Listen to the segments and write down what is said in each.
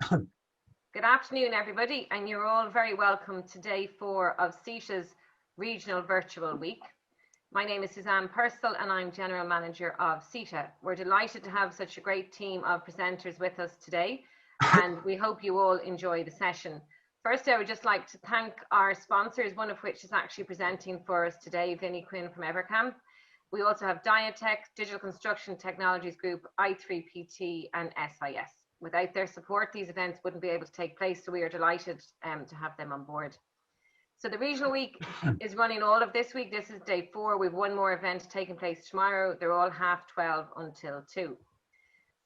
Good afternoon, everybody, and you're all very welcome to day 4 of CITA's Regional Virtual Week. My name is Suzanne Purcell and I'm General Manager of CITA. We're delighted to have such a great team of presenters with us today, and we hope you all enjoy the session. First, I would just like to thank our sponsors, one of which is actually presenting for us today, Vinnie, Quinn from Evercam. We also have Dynatech, Digital Construction Technologies Group, i3PT and SIS. Without their support, these events wouldn't be able to take place, so we are delighted to have them on board. So the Regional Week is running all of this week. This is day 4. We have one more event taking place tomorrow. They're all 12:30 until 2.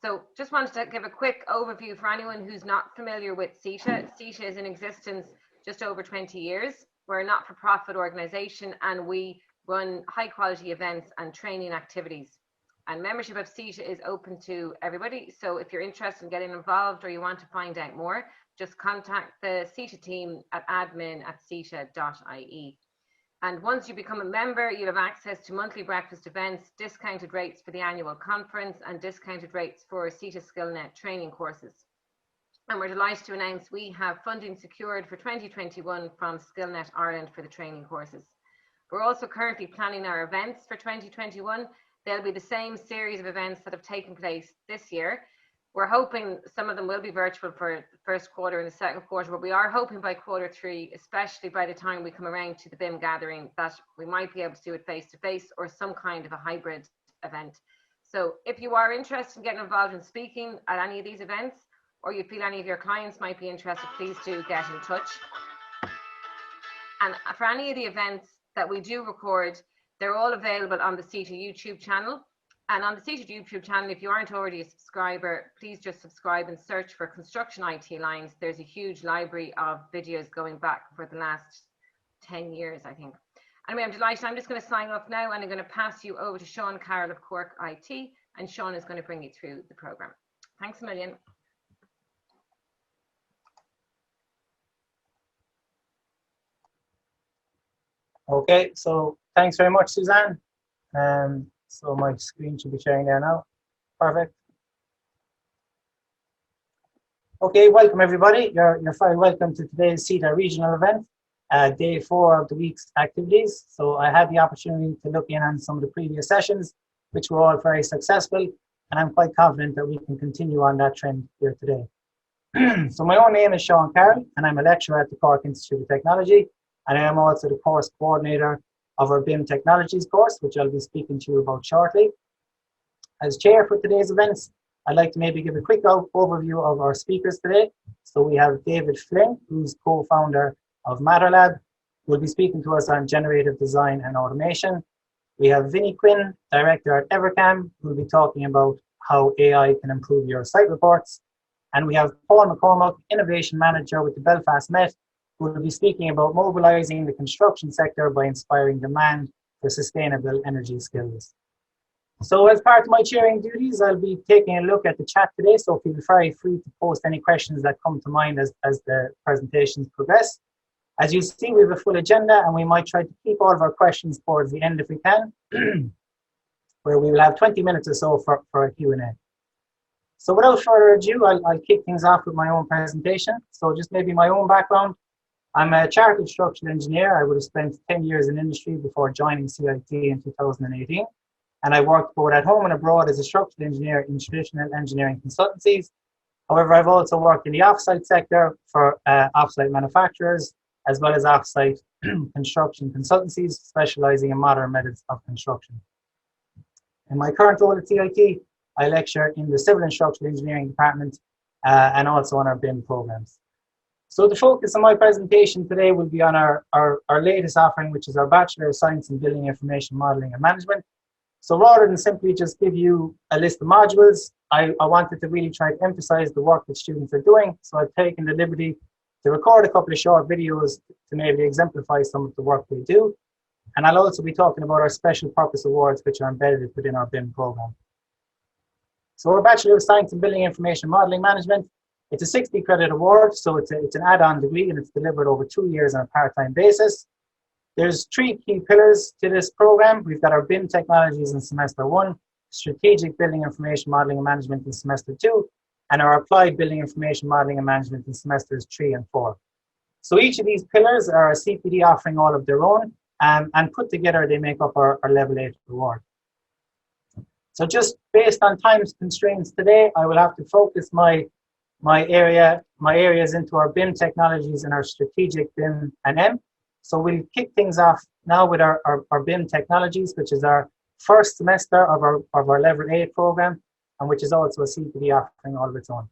So just wanted to give a quick overview for anyone who's not familiar with CITA. CITA is in existence just over 20 years. We're a not-for-profit organisation and we run high-quality events and training activities. And membership of CITA is open to everybody. So if you're interested in getting involved or you want to find out more, just contact the CITA team at admin@cita.ie. And once you become a member, you'll have access to monthly breakfast events, discounted rates for the annual conference, and discounted rates for CITA SkillNet training courses. And we're delighted to announce we have funding secured for 2021 from SkillNet Ireland for the training courses. We're also currently planning our events for 2021. They'll be the same series of events that have taken place this year. We're hoping some of them will be virtual for the first quarter and the second quarter, but we are hoping by Q3, especially by the time we come around to the BIM gathering, that we might be able to do it face-to-face or some kind of a hybrid event. So if you are interested in getting involved in speaking at any of these events, or you feel any of your clients might be interested, please do get in touch. And for any of the events that we do record, they're all available on the CITA YouTube channel. And on the CITA YouTube channel, if you aren't already a subscriber, please just subscribe and search for Construction IT Lines. There's a huge library of videos going back for the last 10 years, I think. Anyway, I'm delighted. I'm just going to sign off now and I'm going to pass you over to Sean Carroll of Cork IT, and Sean is going to bring you through the programme. Thanks a million. Okay, so thanks very much, Suzanne. So my screen should be sharing there now. Perfect. Okay, welcome everybody. You're very welcome to today's CITA regional event, day 4 of the week's activities. So I had the opportunity to look in on some of the previous sessions, which were all very successful, and I'm quite confident that we can continue on that trend here today. So my own name is Sean Carroll, and I'm a lecturer at the Cork Institute of Technology, and I am also the course coordinator of our BIM Technologies course, which I'll be speaking to you about shortly. As chair for today's events, I'd like to maybe give a quick overview of our speakers today. So we have David Flynn, who's co-founder of MatterLab, who will be speaking to us on generative design and automation. We have Vinnie Quinn, director at Evercam, who will be talking about how AI can improve your site reports. And we have Paul McCormack, innovation manager with the Belfast Met, who will be speaking about mobilizing the construction sector by inspiring demand for sustainable energy skills. So as part of my chairing duties, I'll be taking a look at the chat today, so feel very free to post any questions that come to mind as the presentations progress. As you see, we have a full agenda, and we might try to keep all of our questions towards the end if we can, where we will have 20 minutes or so for a Q&A. So without further ado, I'll kick things off with my own presentation. So just maybe my own background. I'm a chartered structural engineer. I would have spent 10 years in industry before joining CIT in 2018. And I worked both at home and abroad as a structural engineer in traditional engineering consultancies. However, I've also worked in the offsite sector for offsite manufacturers, as well as offsite construction consultancies, specializing in modern methods of construction. In my current role at CIT, I lecture in the civil and structural engineering department and also on our BIM programs. So the focus of my presentation today will be on our latest offering, which is our Bachelor of Science in Building Information Modeling and Management. So rather than simply just give you a list of modules, I wanted to really try to emphasize the work that students are doing. So I've taken the liberty to record a couple of short videos to maybe exemplify some of the work they do. And I'll also be talking about our special purpose awards, which are embedded within our BIM program. So our Bachelor of Science in Building Information Modeling Management, it's a 60 credit award, so it's an add-on degree, and it's delivered over 2 years on a part-time basis. There's 3 key pillars to this program. We've got our BIM technologies in semester 1, strategic building information modeling and management in semester 2, and our applied building information modeling and management in semesters 3 and 4. So each of these pillars are a CPD offering all of their own, and put together they make up our level 8 reward. So just based on time constraints today, I will have to focus my areas into our BIM technologies and our strategic BIM and M. So we'll kick things off now with our BIM technologies, which is our first semester of our level 8 program, and which is also a CPD offering all of its own.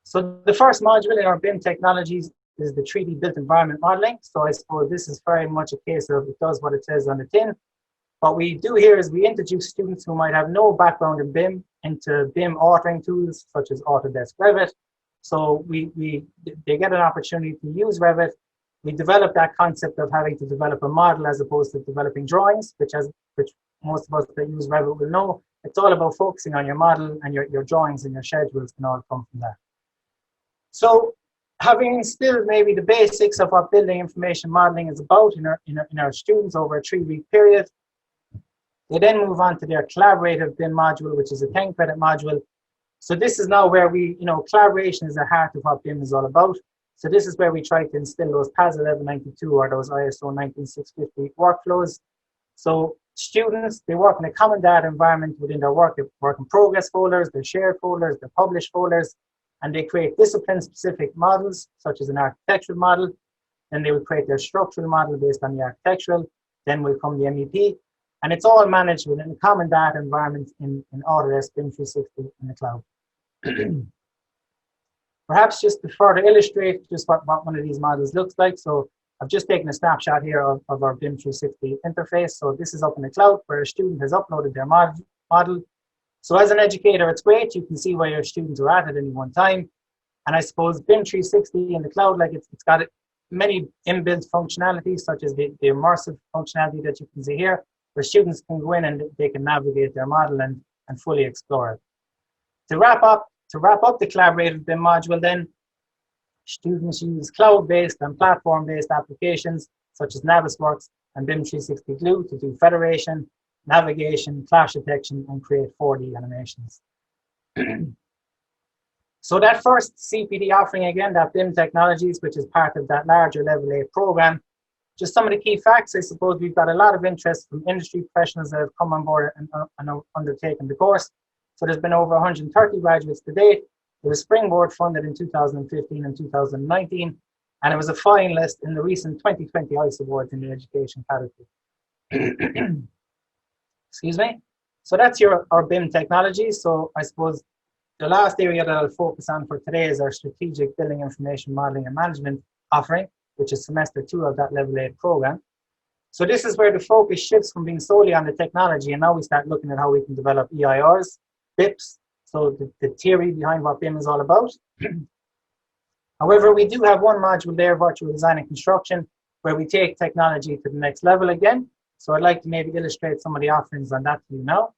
So the first module in our BIM technologies is the 3D built environment modeling. So I suppose this is very much a case of it does what it says on the tin. What we do here is we introduce students who might have no background in BIM into BIM authoring tools such as Autodesk Revit. So they get an opportunity to use Revit. We develop that concept of having to develop a model as opposed to developing drawings, which most of us that use Revit will know. It's all about focusing on your model, and your drawings and your schedules can all come from that. So having instilled maybe the basics of what building information modeling is about in our students over a 3-week period, they then move on to their collaborative BIM module, which is a 10-credit module. So this is now where collaboration is the heart of what BIM is all about. So this is where we try to instill those PAS 1192 or those ISO 19650 workflows. So students, they work in a common data environment within their work in progress folders, their shared folders, their published folders, and they create discipline-specific models, such as an architectural model. Then they will create their structural model based on the architectural. Then will come the MEP. And it's all managed within a common data environment in Autodesk BIM 360 in the cloud. Perhaps just to further illustrate just what one of these models looks like. So I've just taken a snapshot here of our BIM 360 interface. So this is up in the cloud where a student has uploaded their model. So as an educator, it's great. You can see where your students are at any one time. And I suppose BIM 360 in the cloud, like it's got many inbuilt functionalities, such as the immersive functionality that you can see here, where students can go in and they can navigate their model and fully explore it. To wrap up the collaborative BIM module then, students use cloud-based and platform-based applications such as Navisworks and BIM 360 Glue to do federation, navigation, clash detection, and create 4D animations. So that first CPD offering again, that BIM Technologies, which is part of that larger Level 8 program, just some of the key facts. I suppose we've got a lot of interest from industry professionals that have come on board and undertaken the course. So there's been over 130 graduates to date. It was Springboard funded in 2015 and 2019, and it was a finalist in the recent 2020 ICE Awards in the education category. Excuse me. So that's our BIM technology. So I suppose the last area that I'll focus on for today is our strategic building information modeling and management offering, which is semester 2 of that Level 8 program. So this is where the focus shifts from being solely on the technology, and now we start looking at how we can develop EIRs, BIPs, so the theory behind what BIM is all about. However, we do have one module there, virtual design and construction, where we take technology to the next level again. So I'd like to maybe illustrate some of the offerings on that to you now.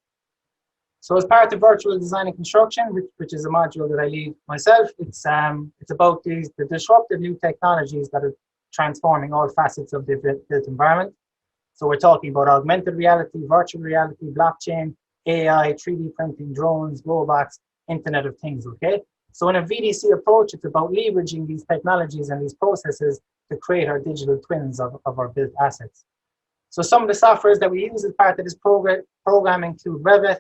So as part of virtual design and construction, which is a module that I lead myself, it's about the disruptive new technologies that are transforming all facets of the built environment. So we're talking about augmented reality, virtual reality, blockchain, AI, 3D printing, drones, robots, Internet of Things, okay? So in a VDC approach, it's about leveraging these technologies and these processes to create our digital twins of our built assets. So some of the softwares that we use as part of this program include Revit,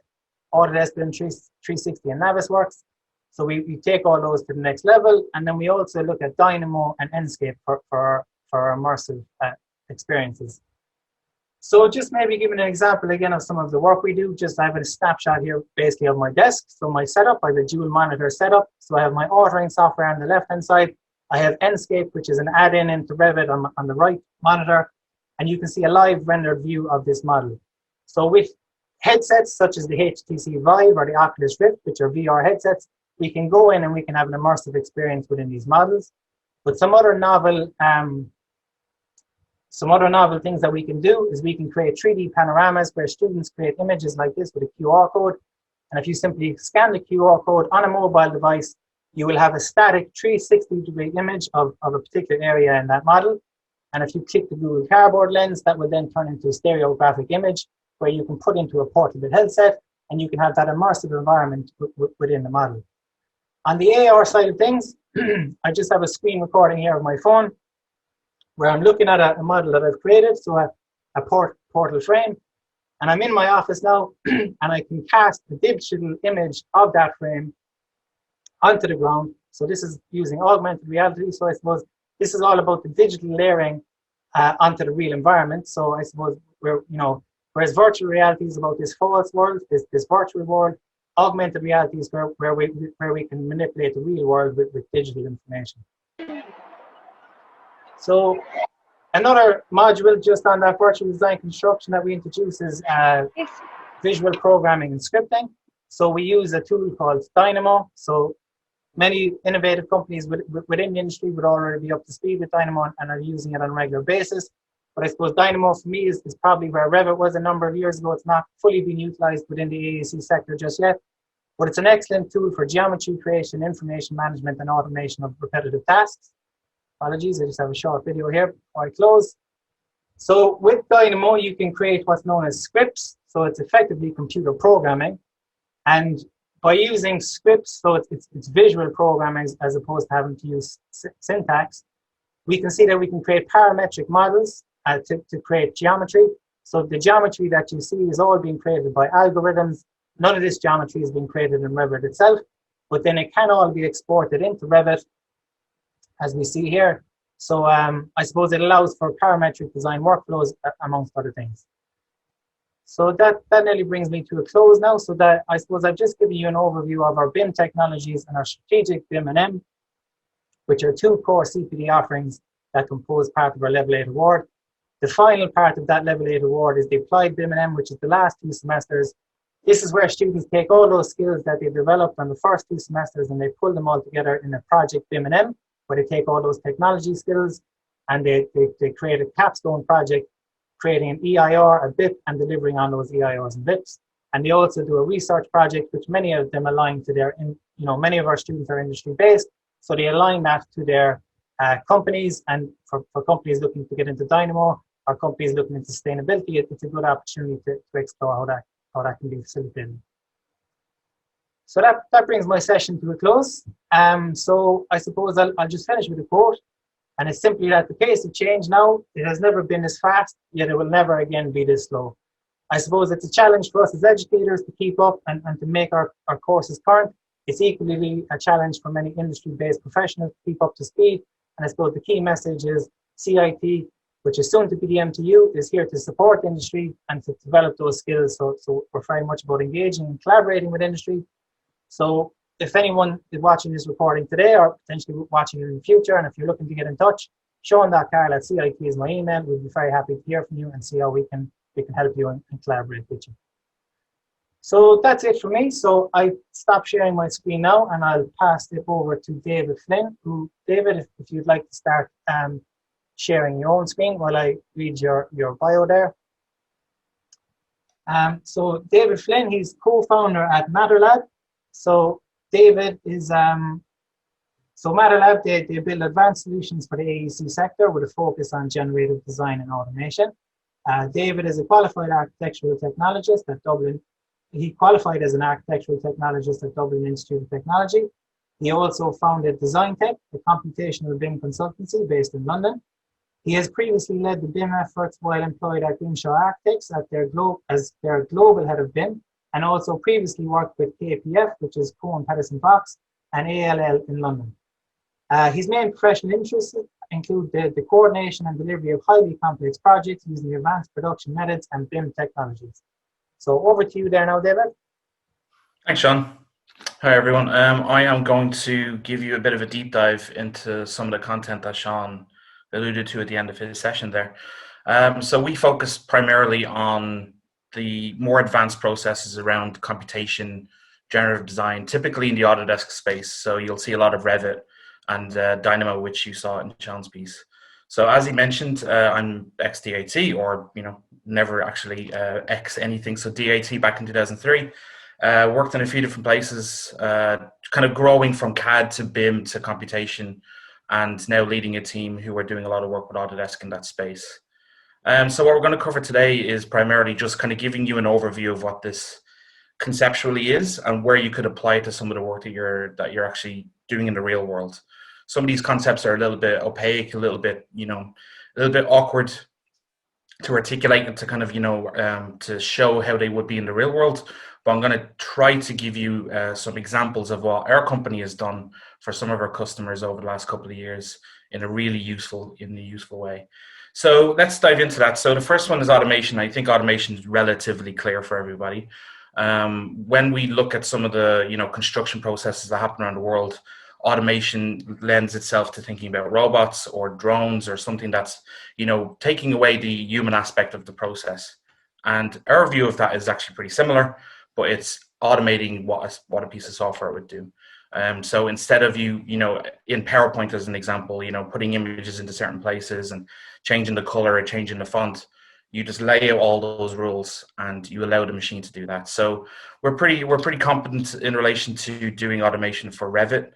Autodesk BIM 360, and Navisworks. So we take all those to the next level, and then we also look at DYNAMO and Enscape for immersive experiences. So just maybe giving an example again of some of the work we do, just I have a snapshot here basically of my desk. So my setup, I have a dual monitor setup. So I have my authoring software on the left-hand side. I have Enscape, which is an add-in into Revit on the right monitor. And you can see a live rendered view of this model. So with headsets such as the HTC Vive or the Oculus Rift, which are VR headsets, we can go in and we can have an immersive experience within these models. But some other novel things that we can do is we can create 3D panoramas where students create images like this with a QR code. And if you simply scan the QR code on a mobile device, you will have a static 360-degree image of a particular area in that model. And if you click the Google Cardboard lens, that will then turn into a stereographic image where you can put into a portable headset and you can have that immersive environment within the model. On the AR side of things, I just have a screen recording here of my phone where I'm looking at a model that I've created, so a portal frame, and I'm in my office now, and I can cast a digital image of that frame onto the ground. So this is using augmented reality. So I suppose this is all about the digital layering onto the real environment. So I suppose whereas virtual reality is about this false world, this virtual world, augmented reality is where we can manipulate the real world with digital information. So another module just on that virtual design construction that we introduce is visual programming and scripting. So we use a tool called DYNAMO. So many innovative companies within the industry would already be up to speed with DYNAMO and are using it on a regular basis. But I suppose DYNAMO for me is probably where Revit was a number of years ago. It's not fully being utilized within the AEC sector just yet, but it's an excellent tool for geometry creation, information management, and automation of repetitive tasks. Apologies, I just have a short video here before I close. So with DYNAMO, you can create what's known as scripts. So it's effectively computer programming. And by using scripts, so it's visual programming as opposed to having to use syntax, we can see that we can create parametric models to create geometry. So the geometry that you see is all being created by algorithms. None of this geometry is being created in Revit itself, but then it can all be exported into Revit, as we see here. So I suppose it allows for parametric design workflows, amongst other things. So that nearly brings me to a close now. So that I suppose I've just given you an overview of our BIM technologies and our strategic BIM and M, which are two core CPD offerings that compose part of our Level 8 award. The final part of that Level 8 award is the applied BIM and M, which is the last 2 semesters. This is where students take all those skills that they developed on the first 2 semesters and they pull them all together in a project BIM and M, where they take all those technology skills and they create a capstone project, creating an EIR, a BIP, and delivering on those EIRs and BIPs. And they also do a research project, which many of them align to their, many of our students are industry-based, so they align that to their companies. And for companies looking to get into DYNAMO, or companies looking into sustainability, it's a good opportunity to explore how that can be facilitated. So that brings my session to a close. So I suppose I'll just finish with a quote. And it's simply that the pace of change now, it has never been this fast, yet it will never again be this slow. I suppose it's a challenge for us as educators to keep up and to make our courses current. It's equally a challenge for many industry-based professionals to keep up to speed. And I suppose the key message is CIT, which is soon to be the MTU, is here to support the industry and to develop those skills. So we're very much about engaging and collaborating with industry. So if anyone is watching this recording today or potentially watching it in the future, and if you're looking to get in touch, Sean.Carroll@CIT is my email. We'd be very happy to hear from you and see how we can help you and collaborate with you. So that's it for me. So I stop sharing my screen now and I'll pass it over to David Flynn, David, if you'd like to start sharing your own screen while I read your bio there. So David Flynn, he's co-founder at MatterLab. So David is, so MatterLab, they build advanced solutions for the AEC sector with a focus on generative design and automation. David is a qualified architectural technologist at Dublin. He qualified as an architectural technologist at Dublin Institute of Technology. He also founded Design Tech, a computational BIM consultancy based in London. He has previously led the BIM efforts while employed at Grimshaw Architects as their global head of BIM, and also previously worked with KPF, which is Cohen Patterson Fox, and ALL in London. His main professional interests include the coordination and delivery of highly complex projects using advanced production methods and BIM technologies. So over to you there now, David. Thanks, Sean. Hi, everyone. I am going to give you a bit of a deep dive into some of the content that Sean alluded to at the end of his session there. So we focus primarily on the more advanced processes around computation, generative design, typically in the Autodesk space. So you'll see a lot of Revit and DYNAMO, which you saw in Sean's piece. So as he mentioned, I'm ex-DAT, or never actually ex anything. So DAT back in 2003. Worked in a few different places, kind of growing from CAD to BIM to computation, and now leading a team who are doing a lot of work with Autodesk in that space. So what we're going to cover today is primarily just kind of giving you an overview of what this conceptually is and where you could apply it to some of the work that you're actually doing in the real world. Some of these concepts are a little bit opaque, a little bit, a little bit awkward to articulate and to kind of, to show how they would be in the real world. But I'm going to try to give you some examples of what our company has done for some of our customers over the last couple of years in a really useful way. So let's dive into that. So the first one is automation. I think automation is relatively clear for everybody. When we look at some of the, construction processes that happen around the world, automation lends itself to thinking about robots or drones or something that's, taking away the human aspect of the process. And our view of that is actually pretty similar, but it's automating what a piece of software would do. So instead of you in PowerPoint as an example, putting images into certain places and changing the color or changing the font, you just lay out all those rules and you allow the machine to do that. So we're pretty competent in relation to doing automation for Revit.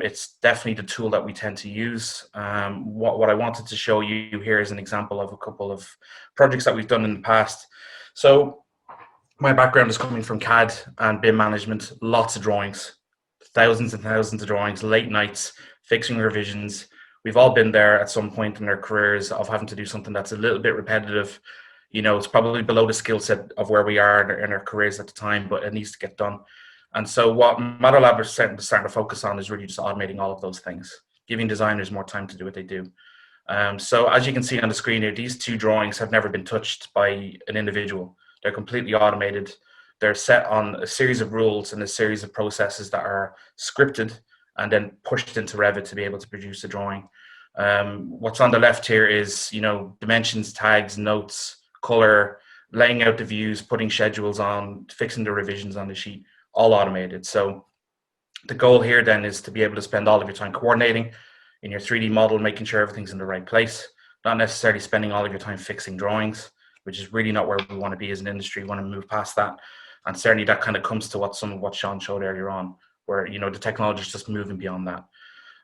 It's definitely the tool that we tend to use. What I wanted to show you here is an example of a couple of projects that we've done in the past. So my background is coming from CAD and BIM management, lots of drawings, thousands and thousands of drawings, late nights, fixing revisions. We've all been there at some point in our careers of having to do something that's a little bit repetitive. It's probably below the skill set of where we are in our careers at the time, but it needs to get done. And so what MathLab is starting to focus on is really just automating all of those things, giving designers more time to do what they do. So as you can see on the screen here, these two drawings have never been touched by an individual. They're completely automated. They're set on a series of rules and a series of processes that are scripted and then pushed into Revit to be able to produce a drawing. What's on the left here is, dimensions, tags, notes, color, laying out the views, putting schedules on, fixing the revisions on the sheet, all automated. So the goal here then is to be able to spend all of your time coordinating in your 3D model, making sure everything's in the right place, not necessarily spending all of your time fixing drawings, which is really not where we want to be as an industry. We want to move past that. And certainly that kind of comes to some of what Sean showed earlier on, where, the technology is just moving beyond that.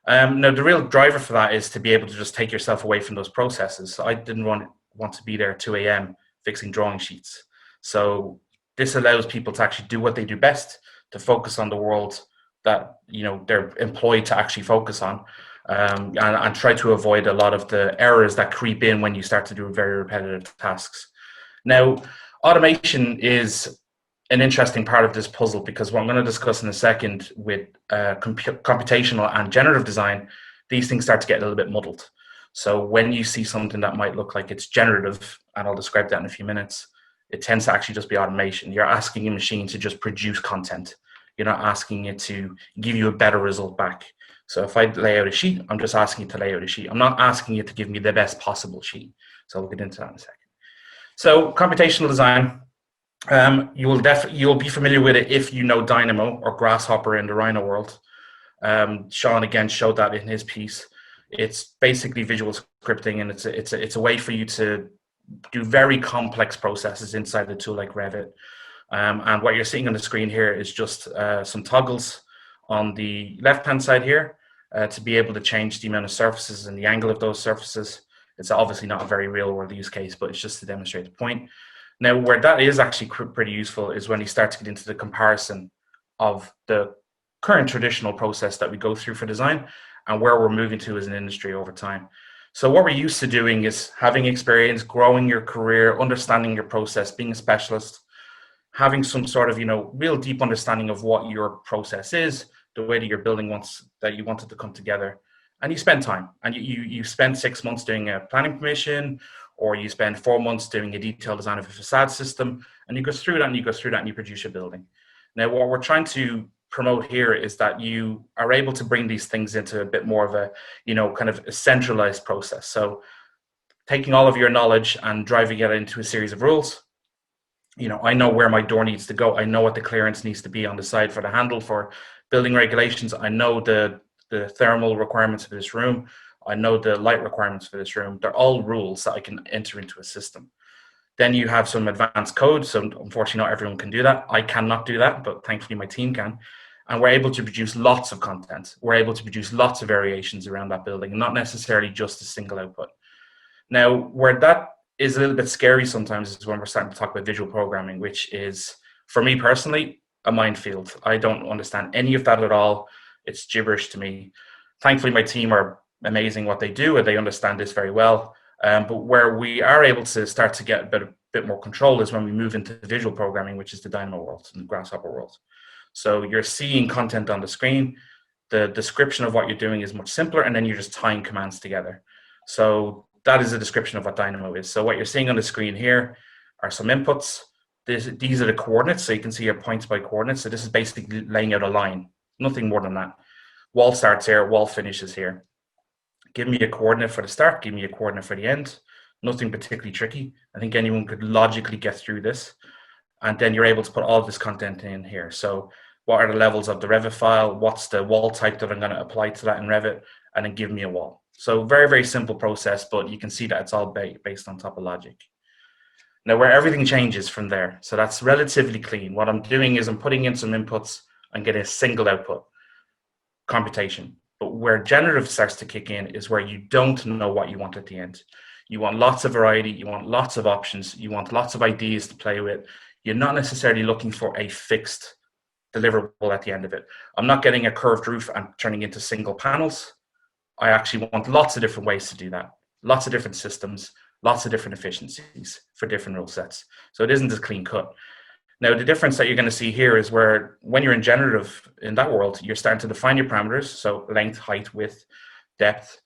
Now, the real driver for that is to be able to just take yourself away from those processes. So I didn't want to be there at 2 a.m. fixing drawing sheets. So this allows people to actually do what they do best, to focus on the world that, they're employed to actually focus on, and try to avoid a lot of the errors that creep in when you start to do very repetitive tasks. Now, automation is an interesting part of this puzzle, because what I'm going to discuss in a second with computational and generative design, these things start to get a little bit muddled. So when you see something that might look like it's generative, and I'll describe that in a few minutes, it tends to actually just be automation. You're asking a machine to just produce content. You're not asking it to give you a better result back. So if I lay out a sheet, I'm just asking it to lay out a sheet. I'm not asking it to give me the best possible sheet. So we'll get into that in a second. So computational design, you'll be familiar with it if you know DYNAMO or Grasshopper in the Rhino world. Sean again showed that in his piece. It's basically visual scripting, and it's a way for you to do very complex processes inside a tool like Revit. And what you're seeing on the screen here is just some toggles on the left-hand side here to be able to change the amount of surfaces and the angle of those surfaces. It's obviously not a very real-world use case, but it's just to demonstrate the point. Now, where that is actually pretty useful is when you start to get into the comparison of the current traditional process that we go through for design and where we're moving to as an industry over time. So what we're used to doing is having experience, growing your career, understanding your process, being a specialist, having some sort of, real deep understanding of what your process is, the way that your building that you want it to come together. And you spend time, and you spend 6 months doing a planning permission, or you spend 4 months doing a detailed design of a facade system, and you go through that and you go through that and you produce your building. Now, what we're trying to promote here is that you are able to bring these things into a bit more of a, kind of a centralized process. So taking all of your knowledge and driving it into a series of rules. I know where my door needs to go. I know what the clearance needs to be on the side for the handle for building regulations. I know the thermal requirements for this room. I know the light requirements for this room. They're all rules that I can enter into a system. Then you have some advanced code. So unfortunately, not everyone can do that. I cannot do that, but thankfully my team can. And we're able to produce lots of content. We're able to produce lots of variations around that building, and not necessarily just a single output. Now, where that is a little bit scary sometimes is when we're starting to talk about visual programming, which is For me personally, a minefield. I don't understand any of that at all. It's gibberish to me. Thankfully, my team are amazing what they do, and they understand this very well. But where we are able to start to get a bit more control is when we move into visual programming, which is the DYNAMO world and the Grasshopper world. So you're seeing content on the screen. The description of what you're doing is much simpler, and then you're just tying commands together. So that is a description of what DYNAMO is. So what you're seeing on the screen here are some inputs. These are the coordinates, so you can see your points by coordinates. So this is basically laying out a line, nothing more than that. Wall starts here, wall finishes here. Give me a coordinate for the start, give me a coordinate for the end. Nothing particularly tricky. I think anyone could logically get through this. And then you're able to put all of this content in here. So what are the levels of the Revit file? What's the wall type that I'm going to apply to that in Revit? And then give me a wall. So very, very simple process, but you can see that it's all based on top of logic. Now where everything changes from there. So that's relatively clean. What I'm doing is I'm putting in some inputs and getting a single output, computation. But where generative starts to kick in is where you don't know what you want at the end. You want lots of variety, you want lots of options, you want lots of ideas to play with. You're not necessarily looking for a fixed deliverable at the end of it. I'm not getting a curved roof and turning into single panels. I actually want lots of different ways to do that. Lots of different systems, lots of different efficiencies for different rule sets. So it isn't as clean cut. Now, the difference that you're going to see here is where when you're in generative in that world, you're starting to define your parameters. So length, height, width, depth,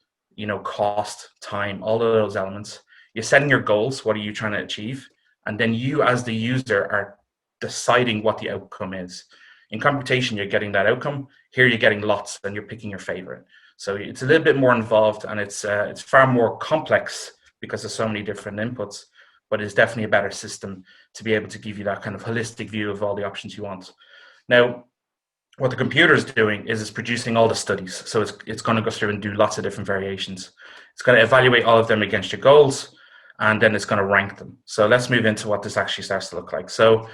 cost, time, all of those elements. You're setting your goals. What are you trying to achieve? And then you as the user are deciding what the outcome is. In computation, you're getting that outcome. Here you're getting lots and you're picking your favorite. So it's a little bit more involved, and it's far more complex because there's so many different inputs, but it's definitely a better system to be able to give you that kind of holistic view of all the options you want. Now, what the computer is doing is it's producing all the studies. So it's going to go through and do lots of different variations. It's going to evaluate all of them against your goals, and then it's going to rank them. So let's move into what this actually starts to look like. So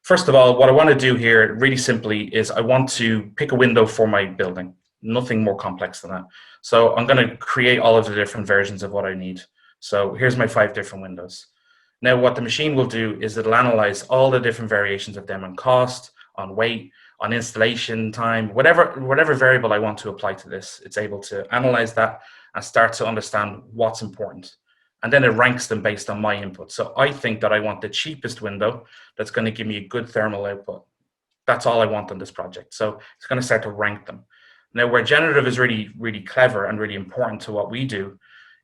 first of all, what I want to do here really simply is I want to pick a window for my building. Nothing more complex than that. So I'm going to create all of the different versions of what I need. So here's my 5 different windows. Now what the machine will do is it'll analyze all the different variations of them on cost, on weight, on installation time, whatever variable I want to apply to this. It's able to analyze that and start to understand what's important. And then it ranks them based on my input. So I think that I want the cheapest window that's going to give me a good thermal output. That's all I want on this project. So it's going to start to rank them. Now, where generative is really, really clever and really important to what we do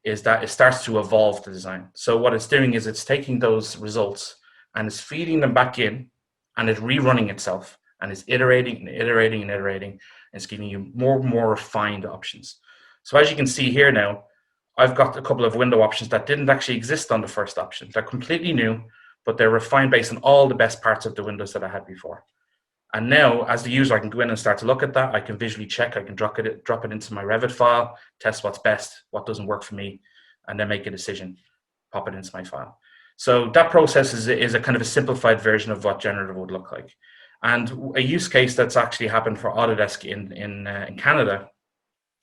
is that it starts to evolve the design. So what it's doing is it's taking those results and it's feeding them back in, and it's rerunning itself, and it's iterating and iterating and iterating, and it's giving you more and more refined options. So as you can see here now, I've got a couple of window options that didn't actually exist on the first option. They're completely new, but they're refined based on all the best parts of the windows that I had before. And now, as the user, I can go in and start to look at that. I can visually check. I can drop it into my Revit file, test what's best, what doesn't work for me, and then make a decision, pop it into my file. So that process is a kind of a simplified version of what generative would look like. And a use case that's actually happened for Autodesk in Canada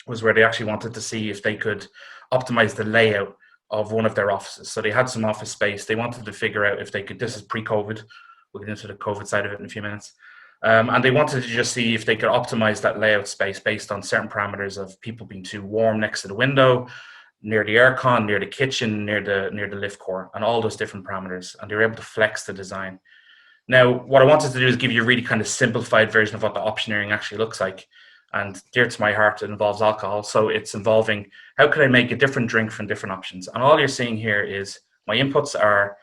was where they actually wanted to see if they could optimize the layout of one of their offices. So they had some office space. They wanted to figure out if they could, this is pre-COVID, we'll get into the COVID side of it in a few minutes. And they wanted to just see if they could optimize that layout space based on certain parameters of people being too warm next to the window, near the aircon, near the kitchen, near the lift core, and all those different parameters. And they were able to flex the design. Now, what I wanted to do is give you a really kind of simplified version of what the optioneering actually looks like. And dear to my heart, it involves alcohol. So it's involving how can I make a different drink from different options. And all you're seeing here is my inputs are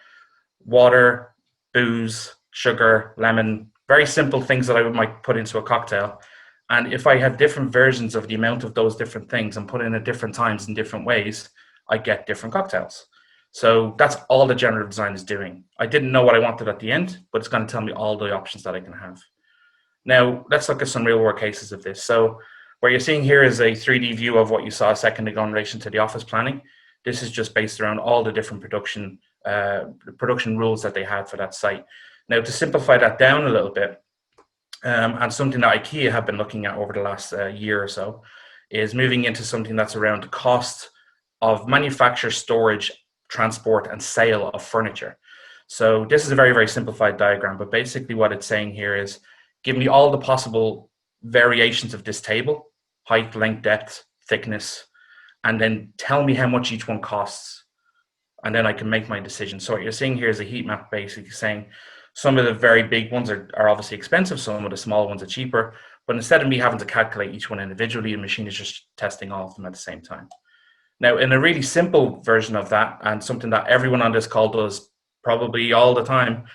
water, booze, sugar, lemon, very simple things that I might put into a cocktail. And if I have different versions of the amount of those different things and put in at different times in different ways, I get different cocktails. So that's all the generative design is doing. I didn't know what I wanted at the end, but it's going to tell me all the options that I can have. Now, let's look at some real world cases of this. So what you're seeing here is a 3D view of what you saw a second ago in relation to the office planning. This is just based around all the different production rules that they had for that site. Now, to simplify that down a little bit, and something that IKEA have been looking at over the last year or so, is moving into something that's around the cost of manufacture, storage, transport, and sale of furniture. So this is a very, very simplified diagram, but basically what it's saying here is give me all the possible variations of this table, height, length, depth, thickness, and then tell me how much each one costs. And then I can make my decision. So what you're seeing here is a heat map basically saying some of the very big ones are obviously expensive, some of the small ones are cheaper, but instead of me having to calculate each one individually, the machine is just testing all of them at the same time. Now, in a really simple version of that, and something that everyone on this call does probably all the time,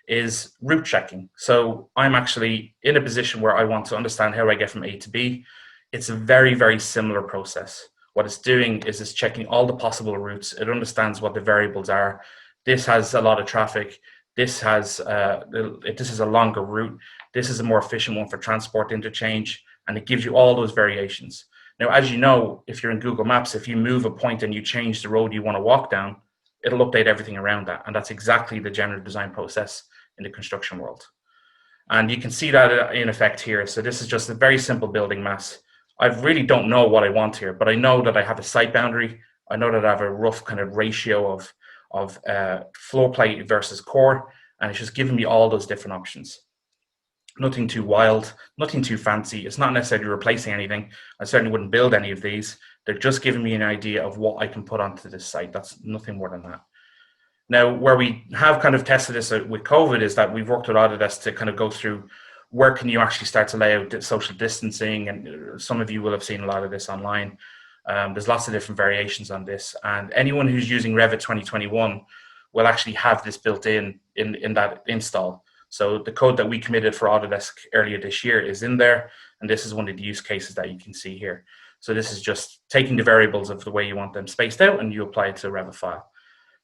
is route checking. So I'm actually in a position where I want to understand how I get from A to B. It's a very, very similar process. What it's doing is it's checking all the possible routes. It understands what the variables are. This has a lot of traffic. This is a longer route. This is a more efficient one for transport interchange, and it gives you all those variations. Now, as you know, if you're in Google Maps, if you move a point and you change the road you want to walk down, it'll update everything around that. And that's exactly the generative design process in the construction world. And you can see that in effect here. So this is just a very simple building mass. I really don't know what I want here, but I know that I have a site boundary. I know that I have a rough kind of ratio of floor plate versus core, and it's just giving me all those different options. Nothing too wild, nothing too fancy. It's not necessarily replacing anything. I certainly wouldn't build any of these. They're just giving me an idea of what I can put onto this site. That's nothing more than that. Now, where we have kind of tested this with COVID is that we've worked with Autodesk to kind of go through where can you actually start to lay out social distancing, and some of you will have seen a lot of this online. There's lots of different variations on this, and anyone who's using Revit 2021 will actually have this built in that install. So the code that we committed for Autodesk earlier this year is in there, and this is one of the use cases that you can see here. So this is just taking the variables of the way you want them spaced out, and you apply it to a Revit file.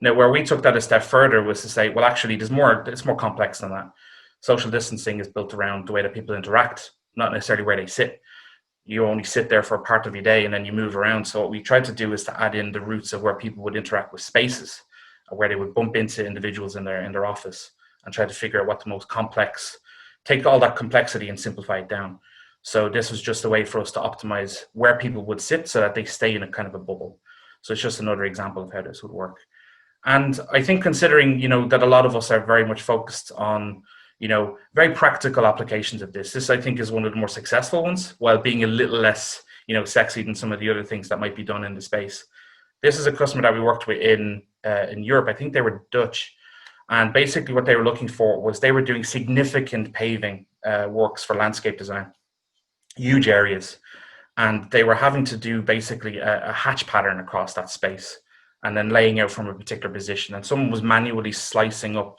Now, where we took that a step further was to say, well, actually, it's more complex than that. Social distancing is built around the way that people interact, not necessarily where they sit. You only sit there for a part of your day and then you move around. So what we tried to do is to add in the roots of where people would interact with spaces, where they would bump into individuals in their office, and try to figure out what the most complex, take all that complexity and simplify it down. So this was just a way for us to optimize where people would sit so that they stay in a kind of a bubble. So it's just another example of how this would work. And I think considering, that a lot of us are very much focused on, very practical applications of this. This, I think, is one of the more successful ones, while being a little less, sexy than some of the other things that might be done in the space. This is a customer that we worked with in Europe. I think they were Dutch. And basically what they were looking for was they were doing significant paving works for landscape design, huge areas. And they were having to do basically a hatch pattern across that space, and then laying out from a particular position. And someone was manually slicing up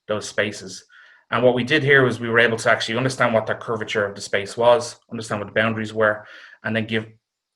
those spaces. And what we did here was we were able to actually understand what that curvature of the space was, understand what the boundaries were, and then give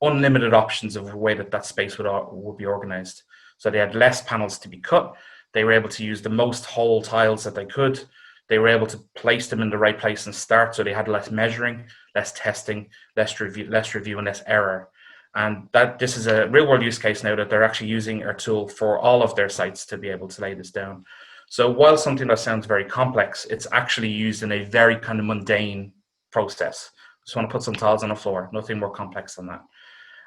unlimited options of the way that space would be organized. So they had less panels to be cut. They were able to use the most whole tiles that they could. They were able to place them in the right place and start. So they had less measuring, less testing, less review, and less error. And this is a real world use case now that they're actually using our tool for all of their sites to be able to lay this down. So while something that sounds very complex, it's actually used in a very kind of mundane process. Just want to put some tiles on the floor, nothing more complex than that.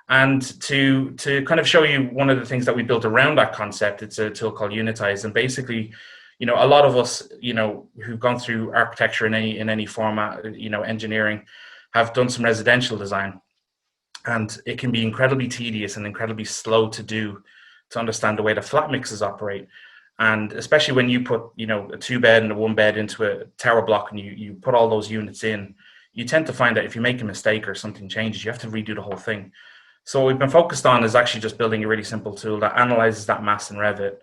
And to kind of show you one of the things that we built around that concept, it's a tool called Unitize. And basically, a lot of us, who've gone through architecture in any format, engineering, have done some residential design. And it can be incredibly tedious and incredibly slow to understand the way the flat mixes operate. And especially when you put, a 2-bed and a 1-bed into a tower block and you put all those units in, you tend to find that if you make a mistake or something changes, you have to redo the whole thing. So what we've been focused on is actually just building a really simple tool that analyzes that mass in Revit,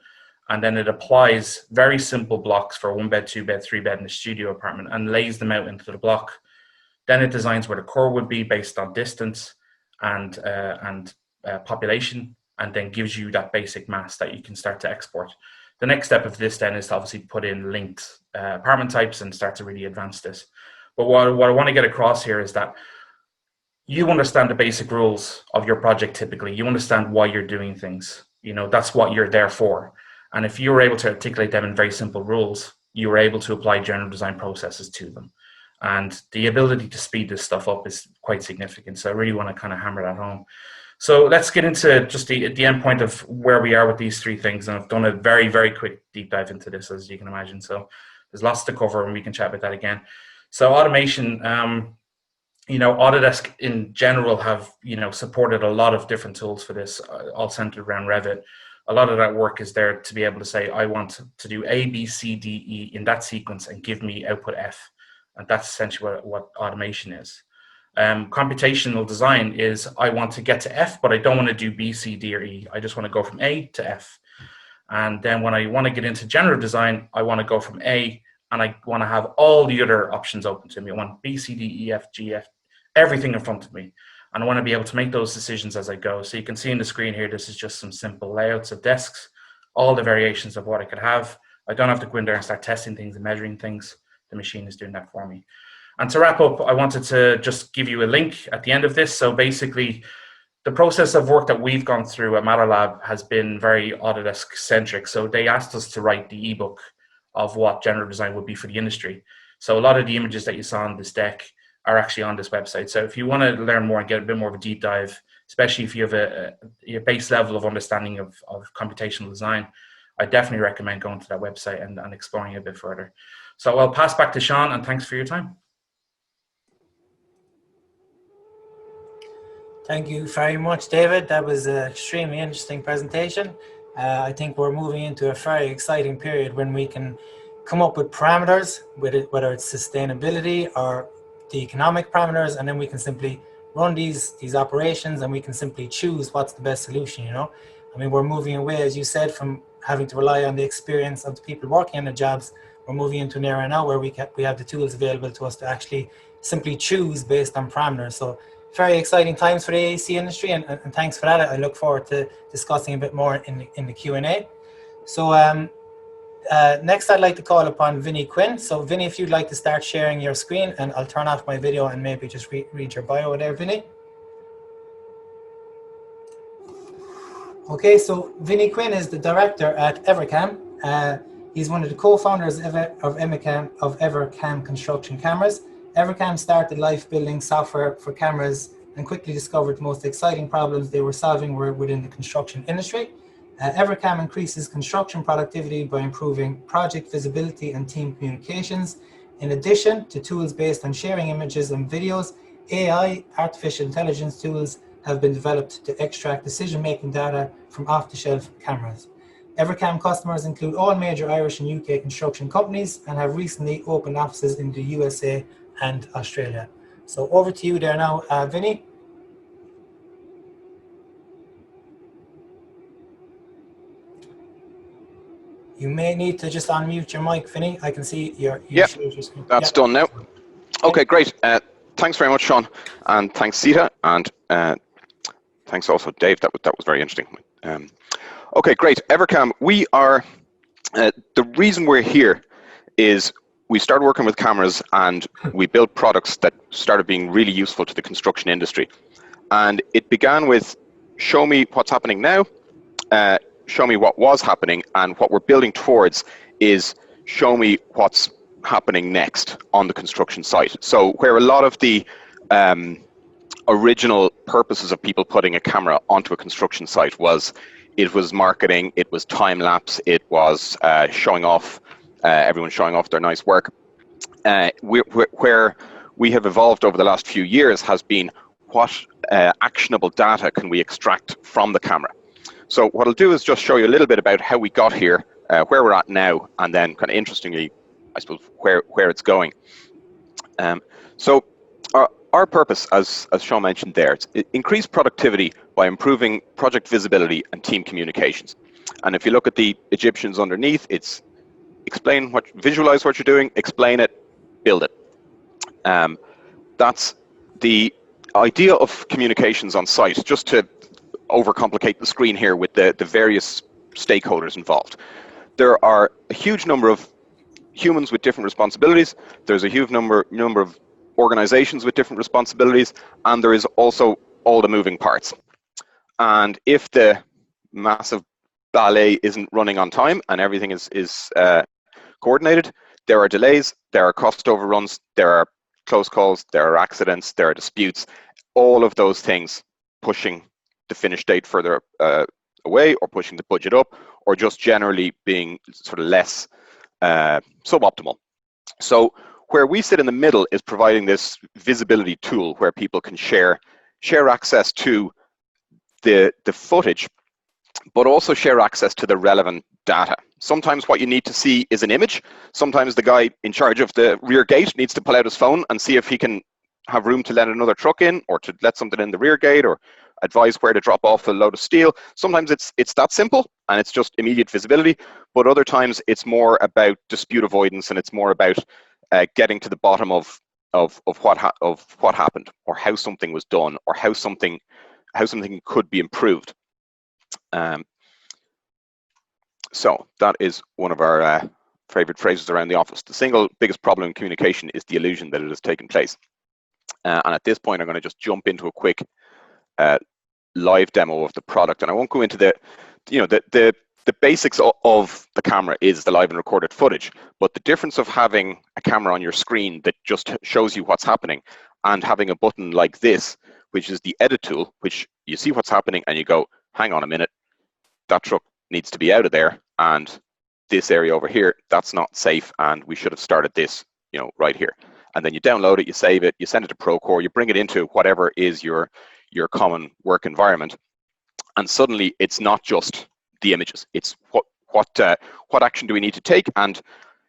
and then it applies very simple blocks for a 1-bed, 2-bed, 3-bed in a studio apartment and lays them out into the block. Then it designs where the core would be based on distance and population, and then gives you that basic mass that you can start to export. The next step of this then is to obviously put in linked apartment types and start to really advance this. But what I want to get across here is that you understand the basic rules of your project typically. You understand why you're doing things. That's what you're there for. And if you're able to articulate them in very simple rules, you're able to apply generative design processes to them. And the ability to speed this stuff up is quite significant. So I really want to kind of hammer that home. So let's get into just the end point of where we are with these three things. And I've done a very, very quick deep dive into this, as you can imagine. So there's lots to cover, and we can chat about that again. So automation, you know, Autodesk in general have, you know, supported a lot of different tools for this, all centered around Revit. A lot of that work is there to be able to say, I want to do A, B, C, D, E in that sequence and give me output F. And that's essentially what automation is. Computational design is, I want to get to F, but I don't want to do B, C, D, or E. I just want to go from A to F. And then when I want to get into generative design, I want to go from A, and I want to have all the other options open to me. I want B, C, D, E, F, G, F, everything in front of me. And I want to be able to make those decisions as I go. So you can see in the screen here, this is just some simple layouts of desks, all the variations of what I could have. I don't have to go in there and start testing things and measuring things. The machine is doing that for me. And to wrap up, I wanted to just give you a link at the end of this. So basically, the process of work that we've gone through at MatterLab has been very Autodesk centric. So they asked us to write the ebook of what generative design would be for the industry. So a lot of the images that you saw on this deck are actually on this website. So if you want to learn more and get a bit more of a deep dive, especially if you have a base level of understanding of computational design, I definitely recommend going to that website and exploring it a bit further. So I'll pass back to Sean, and thanks for your time. Thank you very much, David. That was an extremely interesting presentation. I think we're moving into a very exciting period when we can come up with parameters, whether it's sustainability or the economic parameters, and then we can simply run these operations, and we can simply choose what's the best solution, you know? I mean, we're moving away, as you said, from having to rely on the experience of the people working on the jobs. We're moving into an era now where we have the tools available to us to actually simply choose based on parameters. So very exciting times for the AEC industry, and thanks for that. I look forward to discussing a bit more in the Q&A. So next I'd like to call upon Vinnie Quinn. So Vinnie, if you'd like to start sharing your screen, and I'll turn off my video and maybe just read your bio there, Vinnie. Okay, so Vinnie Quinn is the director at Evercam. He's one of the co-founders of Evercam Construction Cameras. Evercam started life building software for cameras and quickly discovered the most exciting problems they were solving were within the construction industry. Evercam increases construction productivity by improving project visibility and team communications. In addition to tools based on sharing images and videos, AI, artificial intelligence tools, have been developed to extract decision-making data from off-the-shelf cameras. Evercam customers include all major Irish and UK construction companies and have recently opened offices in the USA and Australia. So over to you there now, Vinnie. You may need to just unmute your mic, Vinnie. I can see your screen. That's done now. Okay, great. Thanks very much, Sean, and thanks, CitA, and thanks also, Dave. That was very interesting. Okay, great. Evercam, we are, the reason we're here is we started working with cameras and we built products that started being really useful to the construction industry. And it began with, show me what's happening now, show me what was happening, and what we're building towards is show me what's happening next on the construction site. So where a lot of the original purposes of people putting a camera onto a construction site was, it was marketing, it was time lapse, it was showing off, everyone showing off their nice work. Where we have evolved over the last few years has been what actionable data can we extract from the camera. So what I'll do is just show you a little bit about how we got here, where we're at now, and then kind of interestingly, I suppose, where it's going. So our purpose, as Sean mentioned there, is increase productivity by improving project visibility and team communications. And if you look at the Egyptians underneath, it's visualize what you're doing, explain it, build it. That's the idea of communications on site. Just to overcomplicate the screen here with the various stakeholders involved. There are a huge number of humans with different responsibilities. There's a huge number of organizations with different responsibilities, and there is also all the moving parts. And if the massive ballet isn't running on time and everything is coordinated, there are delays, there are cost overruns, there are close calls, there are accidents, there are disputes, all of those things pushing the finish date further away, or pushing the budget up, or just generally being sort of less suboptimal. So where we sit in the middle is providing this visibility tool where people can share access to the footage, but also share access to the relevant data. Sometimes what you need to see is an image. Sometimes the guy in charge of the rear gate needs to pull out his phone and see if he can have room to let another truck in, or to let something in the rear gate, or advise where to drop off a load of steel. Sometimes it's that simple and it's just immediate visibility, but other times it's more about dispute avoidance, and it's more about getting to the bottom of what happened, or how something was done, or how something could be improved. So that is one of our favorite phrases around the office. The single biggest problem in communication is the illusion that it has taken place. And at this point, I'm going to just jump into a quick live demo of the product, and I won't go into the basics of the camera is the live and recorded footage, but the difference of having a camera on your screen that just shows you what's happening, and having a button like this, which is the edit tool, which you see what's happening and you go, hang on a minute, that truck needs to be out of there, and this area over here, that's not safe, and we should have started this, right here. And then you download it, you save it, you send it to Procore, you bring it into whatever is your common work environment, and suddenly it's not just the images. It's what action do we need to take, and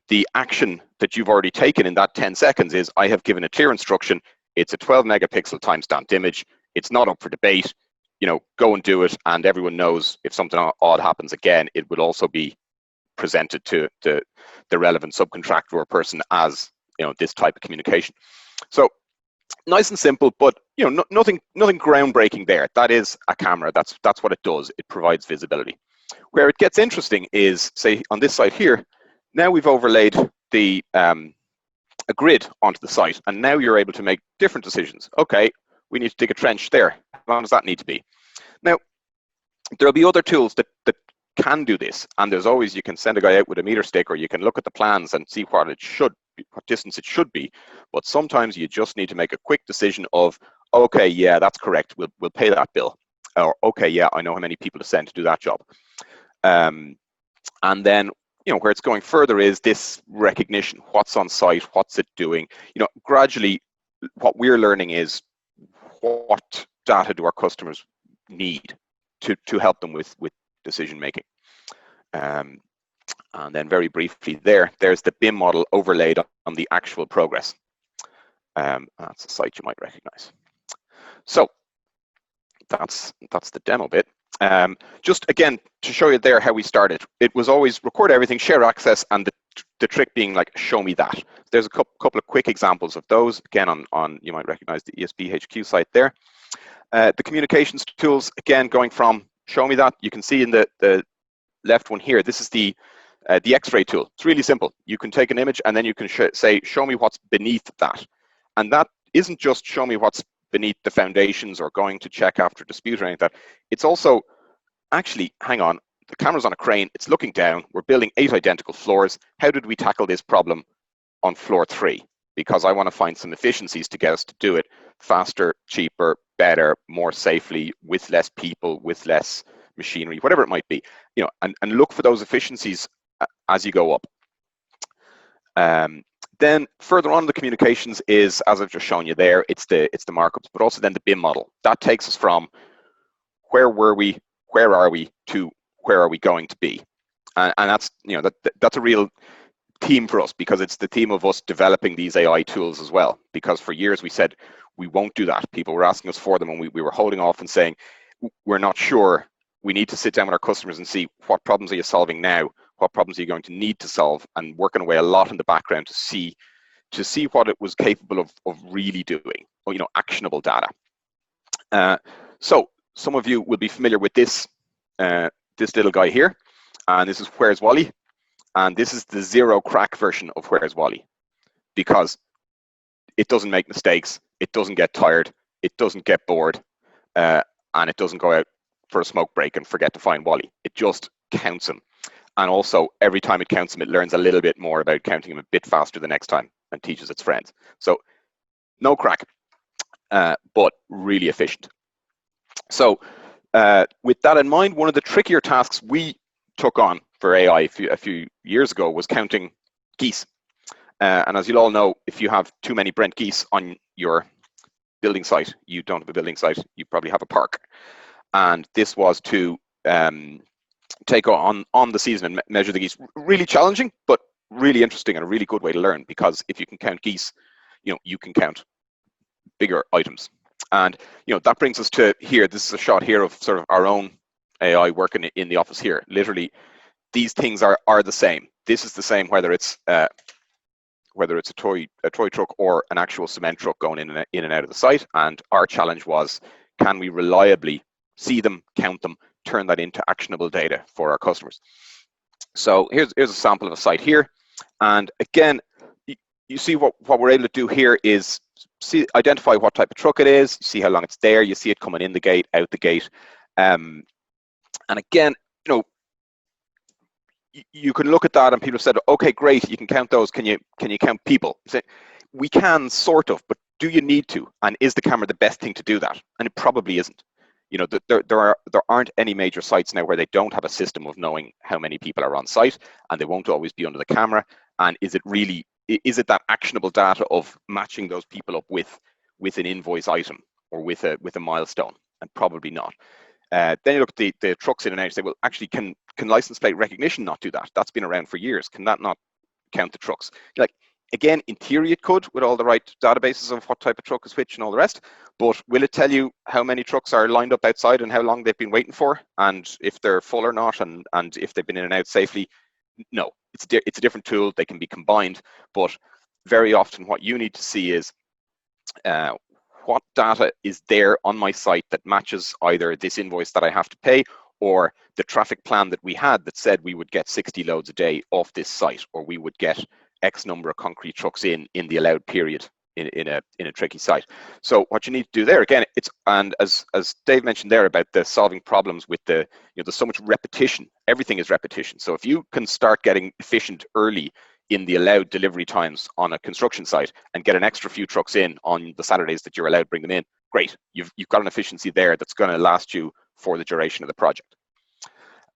the action that you've already taken in that 10 seconds is, I have given a clear instruction. It's a 12 megapixel time-stamped image. It's not up for debate. Go and do it, and everyone knows if something odd happens again, it will also be presented to the relevant subcontractor or person as this type of communication. So nice and simple, but nothing groundbreaking there. That is a camera. That's what it does. It provides visibility. Where it gets interesting is, say, on this side here, now we've overlaid a grid onto the site, and now you're able to make different decisions. Okay, we need to dig a trench there. How long does that need to be? Now, there'll be other tools that can do this, and there's always, you can send a guy out with a meter stick, or you can look at the plans and see what distance it should be. But sometimes you just need to make a quick decision of, okay, yeah, that's correct, we'll pay that bill, or okay, yeah, I know how many people to send to do that job. And then where it's going further is this recognition. What's on site? What's it doing? Gradually, what we're learning is what data do our customers need to help them with decision making. And then very briefly there's the BIM model overlaid on the actual progress. That's a site you might recognize. So that's the demo bit. Just again, to show you there how we started. It was always record everything, share access, and the trick being like, show me that. There's a couple of quick examples of those. Again, on you might recognize the ESB HQ site there. The communications tools, again, going from show me that. You can see in the left one here, this is the X-ray tool. It's really simple. You can take an image and then you can say, show me what's beneath that. And that isn't just show me what's beneath the foundations or going to check after dispute or anything like that. It's also, actually, hang on, the camera's on a crane, it's looking down, we're building 8 identical floors. How did we tackle this problem on floor 3? Because I want to find some efficiencies to get us to do it faster, cheaper, better, more safely, with less people, with less machinery, whatever it might be, and look for those efficiencies as you go up. Then further on, the communications is, as I've just shown you there, it's the markups, but also then the BIM model. That takes us from where were we, where are we, to where are we going to be, and that's that's a real theme for us, because it's the theme of us developing these AI tools as well. Because for years we said we won't do that. People were asking us for them, and we were holding off and saying we're not sure. We need to sit down with our customers and see what problems are you solving now, what problems are you going to need to solve, and working away a lot in the background to see what it was capable of really doing, actionable data. So some of you will be familiar with this little guy here, and this is Where's Wally, and this is the zero crack version of Where's Wally, because it doesn't make mistakes, it doesn't get tired, it doesn't get bored, and it doesn't go out for a smoke break and forget to find Wally. It just counts him. And also, every time it counts him, it learns a little bit more about counting him a bit faster the next time and teaches its friends. So, no crack, but really efficient. So, with that in mind, one of the trickier tasks we took on for AI a few years ago was counting geese. And as you'll all know, if you have too many Brent geese on your building site, you don't have a building site, you probably have a park. And this was to take on the season and measure the geese. Really challenging, but really interesting and a really good way to learn, because if you can count geese, you can count bigger items. And that brings us to here. This is a shot here of sort of our own AI working in the office here. Literally, these things are the same. This is the same whether it's a toy truck or an actual cement truck going in and out of the site. And our challenge was, can we reliably see them, count them, turn that into actionable data for our customers? So here's a sample of a site here. And again, you see what we're able to do here is identify what type of truck it is, see how long it's there, you see it coming in the gate, out the gate. And again, you can look at that and people have said, okay, great, you can count those. Can you count people? We can, sort of, but do you need to? And is the camera the best thing to do that? And it probably isn't. There aren't any major sites now where they don't have a system of knowing how many people are on site, and they won't always be under the camera. And is it that actionable data of matching those people up with an invoice item or with a milestone? And probably not. Then you look at the trucks in and out and say, well, actually, can license plate recognition not do that? That's been around for years. Can that not count the trucks? Again, in theory it could, with all the right databases of what type of truck is which and all the rest, but will it tell you how many trucks are lined up outside and how long they've been waiting for, and if they're full or not, and if they've been in and out safely? No, it's a different tool. They can be combined, but very often what you need to see is what data is there on my site that matches either this invoice that I have to pay or the traffic plan that we had that said we would get 60 loads a day off this site, or we would get X number of concrete trucks in the allowed period in a tricky site. So what you need to do there, again, and as Dave mentioned there about the solving problems with there's so much repetition. Everything is repetition. So if you can start getting efficient early in the allowed delivery times on a construction site and get an extra few trucks in on the Saturdays that you're allowed to bring them in, great. You've got an efficiency there that's going to last you for the duration of the project.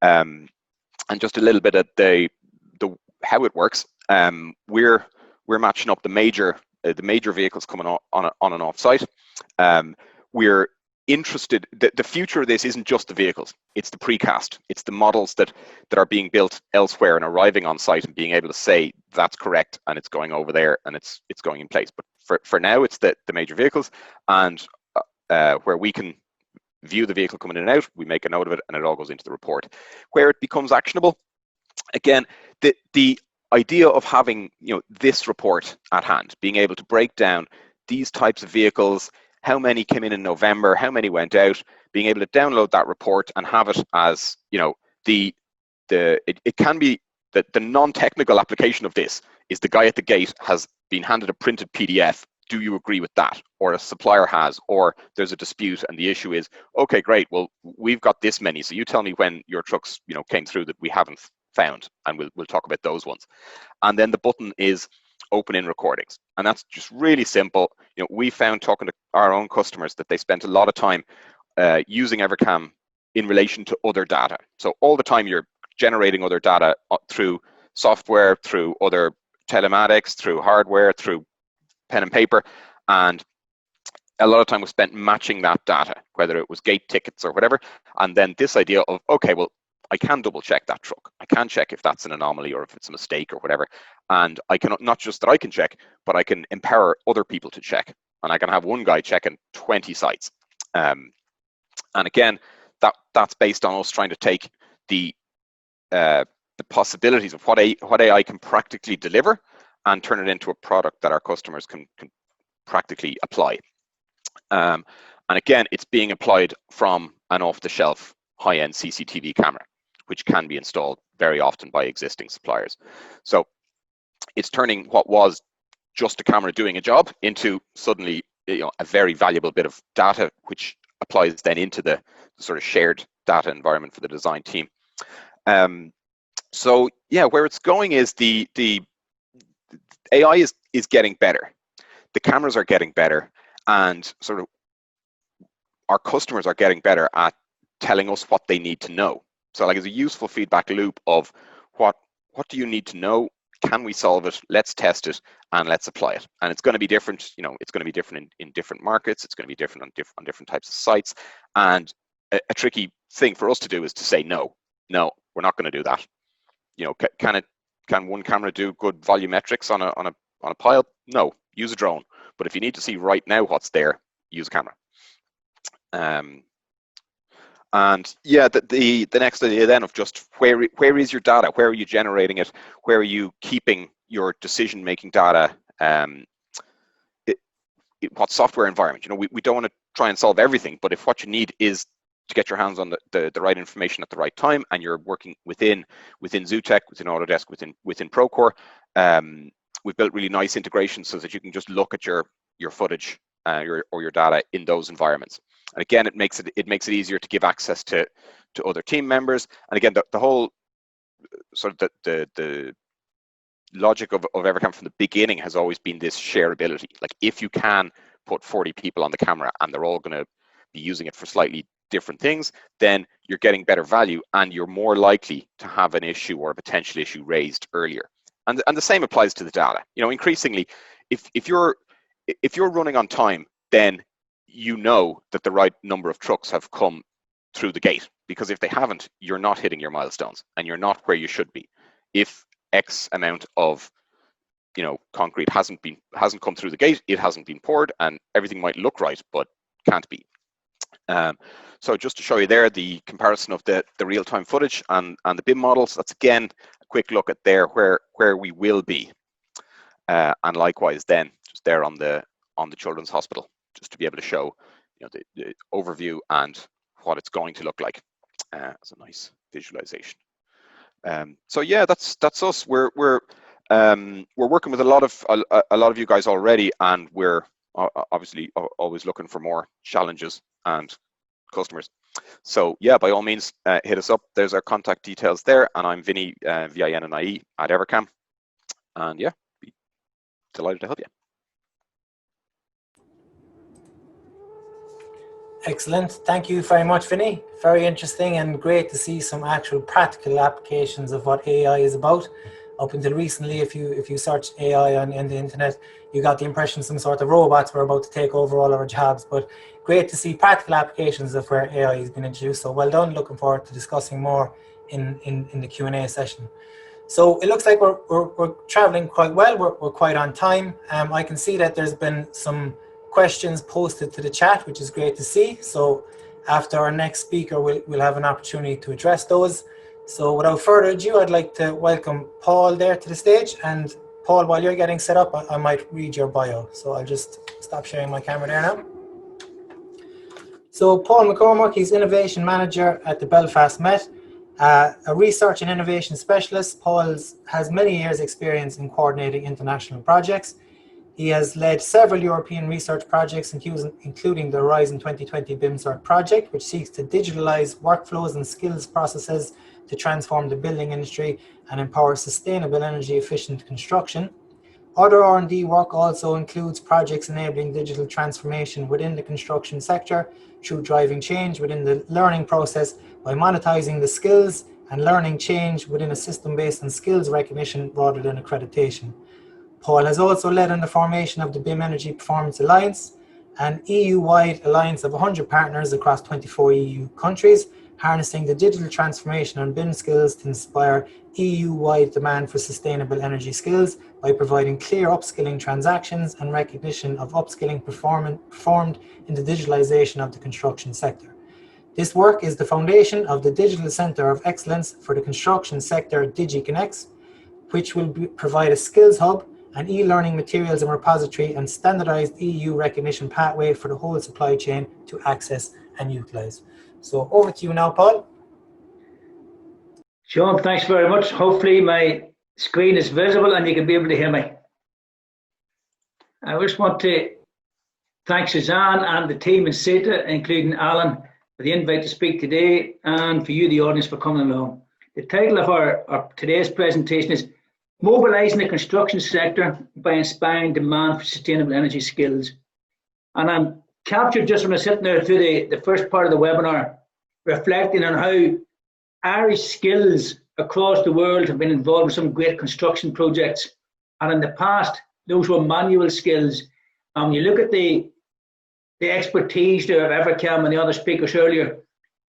And just a little bit of the how it works. We're matching up the major vehicles coming on and off site. We're interested. The future of this isn't just the vehicles. It's the precast. It's the models that are being built elsewhere and arriving on site and being able to say that's correct and it's going over there and it's going in place. But for now, it's the major vehicles, and where we can view the vehicle coming in and out, we make a note of it and it all goes into the report. Where it becomes actionable, again, the idea of having this report at hand, being able to break down these types of vehicles, how many came in November, how many went out, being able to download that report and have it as it can be that the non-technical application of this is the guy at the gate has been handed a printed PDF. Do you agree with that? Or a supplier has, or there's a dispute and the issue is, okay, great, well, we've got this many, so you tell me when your trucks came through that we haven't found, and we'll talk about those ones. And then the button is open in recordings, and that's just really simple. We found, talking to our own customers, that they spent a lot of time using Evercam in relation to other data. So all the time you're generating other data through software, through other telematics, through hardware, through pen and paper, and a lot of time was spent matching that data, whether it was gate tickets or whatever. And then this idea of, okay, well, I can double check that truck. I can check if that's an anomaly or if it's a mistake or whatever. And I can, not just that I can check, but I can empower other people to check. And I can have one guy checking 20 sites. And again, that's based on us trying to take the possibilities of what AI can practically deliver and turn it into a product that our customers can practically apply. And again, it's being applied from an off-the-shelf high-end CCTV camera, which can be installed very often by existing suppliers. So it's turning what was just a camera doing a job into suddenly a very valuable bit of data, which applies then into the sort of shared data environment for the design team. So yeah, where it's going is the AI is getting better. The cameras are getting better, and sort of our customers are getting better at telling us what they need to know. So like, it's a useful feedback loop of what do you need to know? Can we solve it? Let's test it and let's apply it. And it's going to be different. You know, it's going to be different in different markets. It's going to be different on different types of sites. And a tricky thing for us to do is to say no, we're not going to do that. You know, can one camera do good volumetrics on a pile? No, use a drone. But if you need to see right now what's there, use a camera. And yeah, the next idea then of just where is your data? Where are you generating it? Where are you keeping your decision-making data? What software environment? You know, we don't want to try and solve everything, but if what you need is to get your hands on the right information at the right time, and you're working within ZooTech, within Autodesk, within Procore, we've built really nice integrations so that you can just look at your footage or your data in those environments. And again, it makes it easier to give access to other team members. And again, the whole sort of the logic of Evercam from the beginning has always been this shareability. Like, if you can put 40 people on the camera and they're all going to be using it for slightly different things, then you're getting better value and you're more likely to have an issue or a potential issue raised earlier. And the same applies to the data. You know, increasingly, if you're running on time, then you know that the right number of trucks have come through the gate, because if they haven't, you're not hitting your milestones and you're not where you should be. If X amount of, you know, concrete hasn't come through the gate, it hasn't been poured, and everything might look right but can't be. So just to show you there the comparison of the real-time footage and the BIM models, that's again a quick look at there where we will be, and likewise then just there on the Children's Hospital, just to be able to show, you know, the overview and what it's going to look like as a nice visualization. So yeah, that's us. We're working with a lot of you guys already, and we're obviously always looking for more challenges and customers. So yeah, by all means, hit us up. There's our contact details there, and I'm Vinnie, VINNIE at Evercam, and yeah, be delighted to help you. Excellent. Thank you very much, Vinnie. Very interesting and great to see some actual practical applications of what AI is about. Up until recently, if you search AI on the internet, you got the impression some sort of robots were about to take over all our jobs. But great to see practical applications of where AI has been introduced. So well done. Looking forward to discussing more in the Q&A session. So it looks like we're traveling quite well. We're quite on time. I can see that there's been some questions posted to the chat, which is great to see. So after our next speaker, we'll have an opportunity to address those. So without further ado, I'd like to welcome Paul there to the stage. And Paul, while you're getting set up, I might read your bio. So I'll just stop sharing my camera there now. So Paul McCormack, he's Innovation Manager at the Belfast Met, a research and innovation specialist. Paul has many years' experience in coordinating international projects. He has led several European research projects, including the Horizon 2020 BIMSERT project, which seeks to digitalize workflows and skills processes to transform the building industry and empower sustainable energy efficient construction. Other R&D work also includes projects enabling digital transformation within the construction sector through driving change within the learning process by monetizing the skills and learning change within a system based on skills recognition rather than accreditation. Paul has also led on the formation of the BIM Energy Performance Alliance, an EU-wide alliance of 100 partners across 24 EU countries, harnessing the digital transformation on BIM skills to inspire EU-wide demand for sustainable energy skills by providing clear upskilling transactions and recognition of upskilling performed in the digitalization of the construction sector. This work is the foundation of the Digital Centre of Excellence for the Construction Sector DigiConnex, which will provide a skills hub, an e-learning materials and repository, and standardized EU recognition pathway for the whole supply chain to access and utilize. So over to you now, Paul. Sean, thanks very much. Hopefully my screen is visible and you can be able to hear me. I just want to thank Suzanne and the team in CitA, including Alan, for the invite to speak today, and for you, the audience, for coming along. The title of our today's presentation is Mobilising the Construction Sector by Inspiring Demand for Sustainable Energy Skills. And I'm captured just when I was sitting there through the first part of the webinar, reflecting on how Irish skills across the world have been involved in some great construction projects. And in the past, those were manual skills. And when you look at the expertise there of Evercam and the other speakers earlier,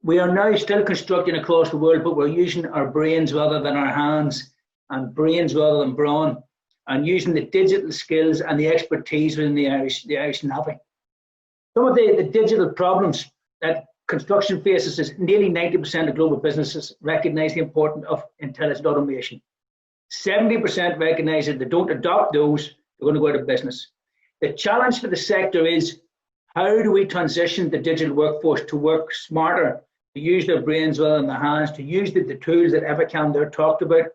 we are now still constructing across the world, but we're using our brains rather than our hands, and brains rather than brawn, and using the digital skills and the expertise within the Irish Navy. Some of the digital problems that construction faces is nearly 90% of global businesses recognize the importance of intelligent automation. 70% recognize that if they don't adopt those, they're going to go out of business. The challenge for the sector is, how do we transition the digital workforce to work smarter, to use their brains rather than their hands, to use the tools that Evercam there talked about?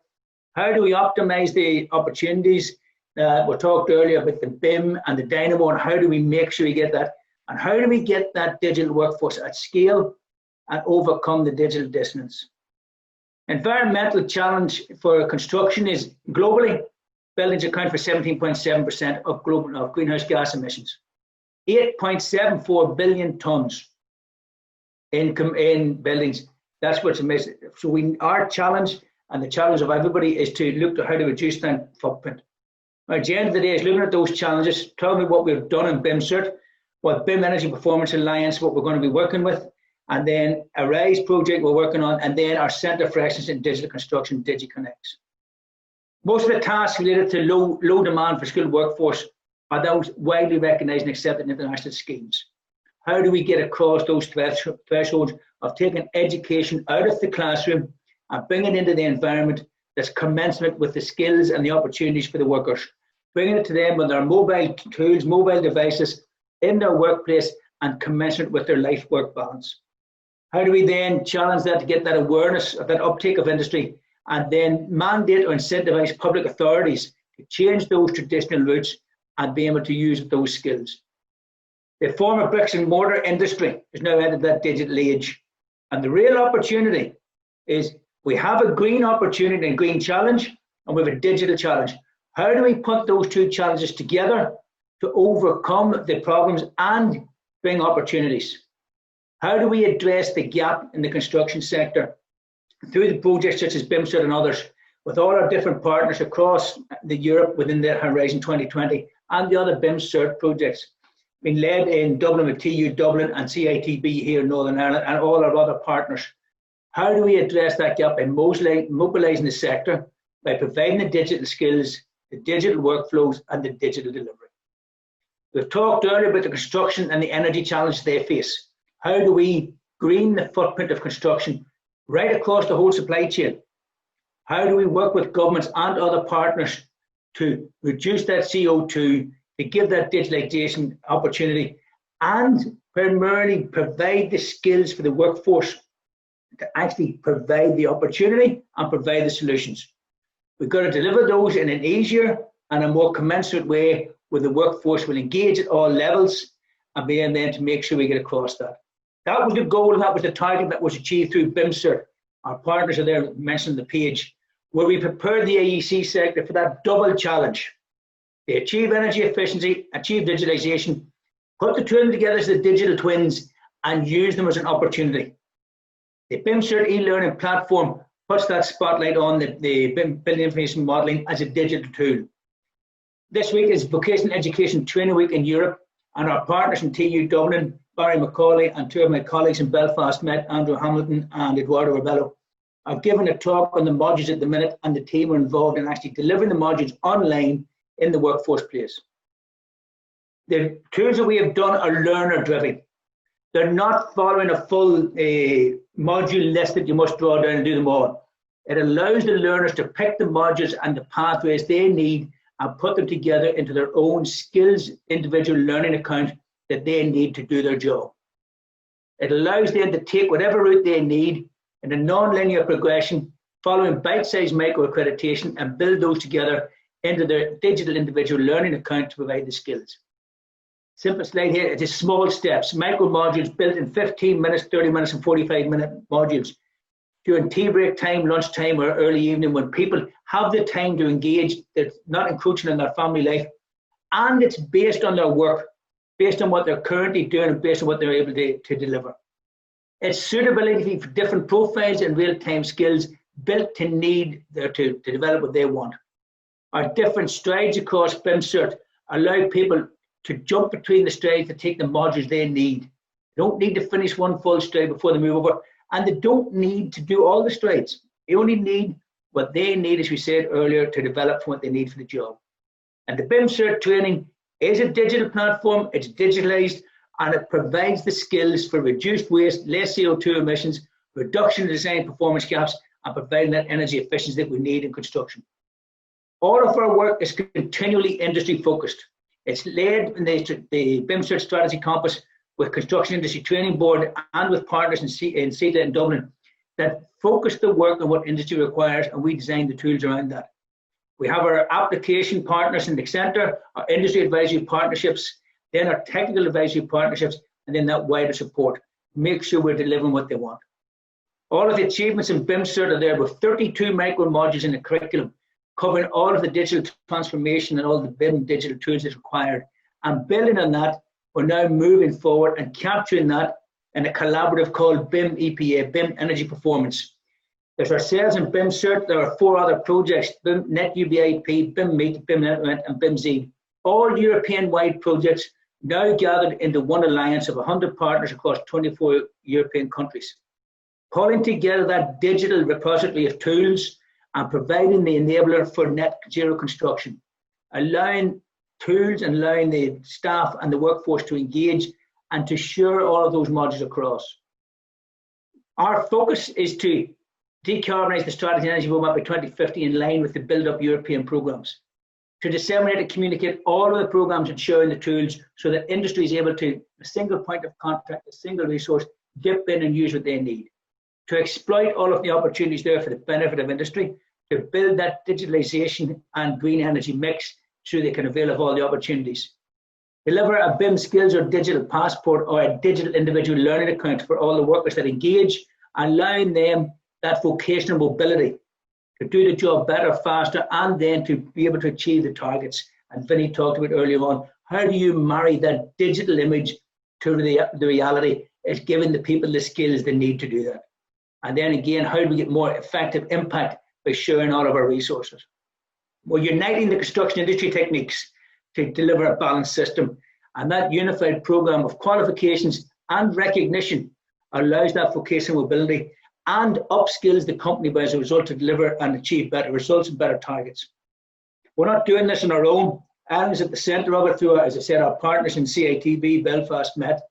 How do we optimize the opportunities? We talked earlier about the BIM and the DYNAMO, and how do we make sure we get that? And how do we get that digital workforce at scale and overcome the digital dissonance? Environmental challenge for construction is, globally, buildings account for 17.7% of global greenhouse gas emissions. 8.74 billion tons in buildings. That's what's emitted. So our challenge and the challenge of everybody is to look to how to reduce that footprint. Now, at the end of the day, is looking at those challenges, tell me what we've done in BIMCert, what BIM Energy Performance Alliance, what we're going to be working with, and then a RISE project we're working on, and then our Centre for Excellence in Digital Construction, DigiConnects. Most of the tasks related to low demand for skilled workforce are those widely recognised and accepted international schemes. How do we get across those thresholds of taking education out of the classroom and bringing it into the environment that's commensurate with the skills and the opportunities for the workers, bringing it to them with their mobile tools, mobile devices in their workplace and commensurate with their life-work balance? How do we then challenge that to get that awareness of that uptake of industry, and then mandate or incentivize public authorities to change those traditional routes and be able to use those skills? The former bricks and mortar industry is now entered that digital age. And the real opportunity is, we have a green opportunity and green challenge, and we have a digital challenge. How do we put those two challenges together to overcome the problems and bring opportunities? How do we address the gap in the construction sector through the projects such as BIMCert and others, with all our different partners across the Europe within the Horizon 2020 and the other BIMCert projects being led in Dublin with TU Dublin and CITB here in Northern Ireland and all our other partners? How do we address that gap by mobilising the sector, by providing the digital skills, the digital workflows and the digital delivery? We've talked earlier about the construction and the energy challenge they face. How do we green the footprint of construction right across the whole supply chain? How do we work with governments and other partners to reduce that CO2, to give that digitalization opportunity, and primarily provide the skills for the workforce to actually provide the opportunity and provide the solutions? We've got to deliver those in an easier and a more commensurate way where the workforce will engage at all levels and be able then to make sure we get across that. That was the goal, and that was the target that was achieved through BIMCert. Our partners are there mentioned on the page, where we prepared the AEC sector for that double challenge. They achieve energy efficiency, achieve digitalization, put the two of them together as the digital twins, and use them as an opportunity. The BIMCert e-learning platform puts that spotlight on the BIM Building Information Modelling as a digital tool. This week is Vocational Education Training Week in Europe, and our partners in TU Dublin, Barry McCauley, and two of my colleagues in Belfast, Andrew Hamilton and Eduardo Rebello, are giving a talk on the modules at the minute, and the team are involved in actually delivering the modules online in the workforce place. The tools that we have done are learner driven. They're not following a full module list that you must draw down and do them all. It allows the learners to pick the modules and the pathways they need and put them together into their own skills, individual learning account that they need to do their job. It allows them to take whatever route they need in a non-linear progression, following bite-sized micro-accreditation, and build those together into their digital individual learning account to provide the skills. Simple slide here, it is small steps, micro modules built in 15 minutes, 30 minutes and 45-minute modules during tea break time, lunch time or early evening, when people have the time to engage, they're not encroaching on their family life, and it's based on their work, based on what they're currently doing and based on what they're able to deliver. It's suitability for different profiles and real-time skills built to need to develop what they want. Our different strides across BIMCert allow people to jump between the strides to take the modules they need. They don't need to finish one full stride before they move over, and they don't need to do all the strides. They only need what they need, as we said earlier, to develop what they need for the job. And the BIMCert training is a digital platform, it's digitalized, and it provides the skills for reduced waste, less CO2 emissions, reduction of design performance gaps, and providing that energy efficiency that we need in construction. All of our work is continually industry focused. It's led in the BIMCert Strategy Compass with Construction Industry Training Board and with partners in CitA in Dublin that focus the work on what industry requires, and we design the tools around that. We have our application partners in the centre, our industry advisory partnerships, then our technical advisory partnerships, and then that wider support. Make sure we're delivering what they want. All of the achievements in BIMCert are there with 32 micro modules in the curriculum, covering all of the digital transformation and all the BIM digital tools that's required. And building on that, we're now moving forward and capturing that in a collaborative called BIM EPA, BIM Energy Performance. There's ourselves in BIMCert. There are 4 other projects, BIM Net UBIP, BIM Meet, BIM Implement, and BIM Z. All European-wide projects now gathered into one alliance of 100 partners across 24 European countries. Pulling together that digital repository of tools and providing the enabler for net zero construction, allowing tools and allowing the staff and the workforce to engage and to share all of those modules across. Our focus is to decarbonise the strategy and energy roadmap by 2050 in line with the build-up European programmes, to disseminate and communicate all of the programmes and sharing the tools so that industry is able to, a single point of contact, a single resource, dip in and use what they need, to exploit all of the opportunities there for the benefit of industry, to build that digitalisation and green energy mix so they can avail of all the opportunities. Deliver a BIM skills or digital passport or a digital individual learning account for all the workers that engage, allowing them that vocational mobility to do the job better, faster, and then to be able to achieve the targets. And Vinnie talked about earlier on, how do you marry that digital image to the reality? It's giving the people the skills they need to do that. And then again, how do we get more effective impact by sharing all of our resources? We're uniting the construction industry techniques to deliver a balanced system. And that unified program of qualifications and recognition allows that vocational mobility and upskills the company as a result to deliver and achieve better results and better targets. We're not doing this on our own. Alan's at the centre of it through, as I said, our partners in CITB, Belfast Met,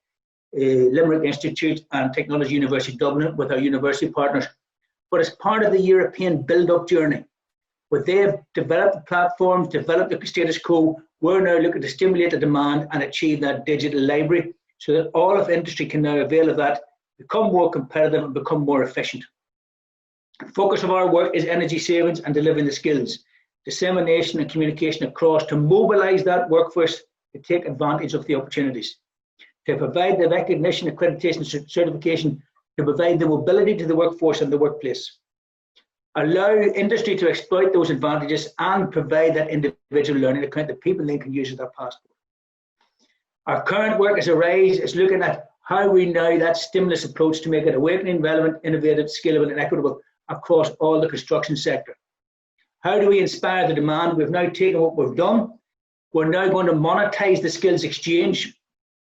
Limerick Institute and Technology University Dublin with our university partners. But as part of the European build-up journey, where they have developed the platforms, developed the status quo, we're now looking to stimulate the demand and achieve that digital library so that all of industry can now avail of that, become more competitive and become more efficient. The focus of our work is energy savings and delivering the skills, dissemination and communication across to mobilise that workforce to take advantage of the opportunities, to provide the recognition, accreditation, certification, to provide the mobility to the workforce and the workplace, allow industry to exploit those advantages and provide that individual learning account that people then can use as their passport. Our current work as a RISE is looking at how we now that stimulus approach to make it awakening, relevant, innovative, scalable and equitable across all the construction sector. How do we inspire the demand? We've now taken what we've done. We're now going to monetize the skills exchange.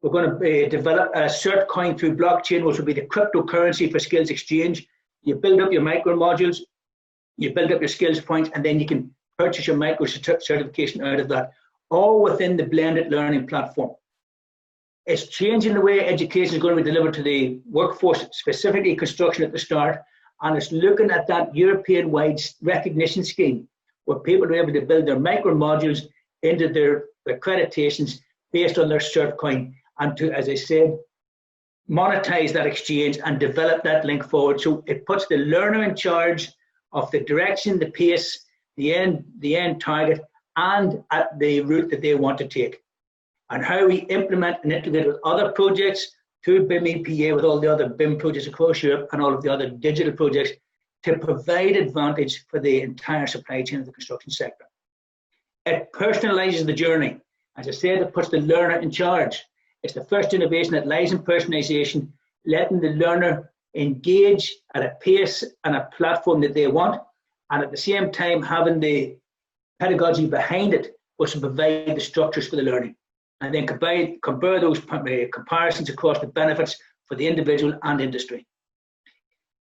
We're going to develop a cert coin through blockchain, which will be the cryptocurrency for skills exchange. You build up your micro modules, you build up your skills points, and then you can purchase your micro certification out of that, all within the blended learning platform. It's changing the way education is going to be delivered to the workforce, specifically construction at the start, and it's looking at that European-wide recognition scheme where people are able to build their micro modules into their accreditations based on their cert coin, and to, as I said, monetize that exchange and develop that link forward. So it puts the learner in charge of the direction, the pace, the end target, and at the route that they want to take. And how we implement and integrate with other projects through BIM EPA with all the other BIM projects across Europe and all of the other digital projects to provide advantage for the entire supply chain of the construction sector. It personalizes the journey. As I said, it puts the learner in charge. It's the first innovation that lies in personalization, letting the learner engage at a pace and a platform that they want, and at the same time having the pedagogy behind it, which will provide the structures for the learning. And then compare those comparisons across the benefits for the individual and industry.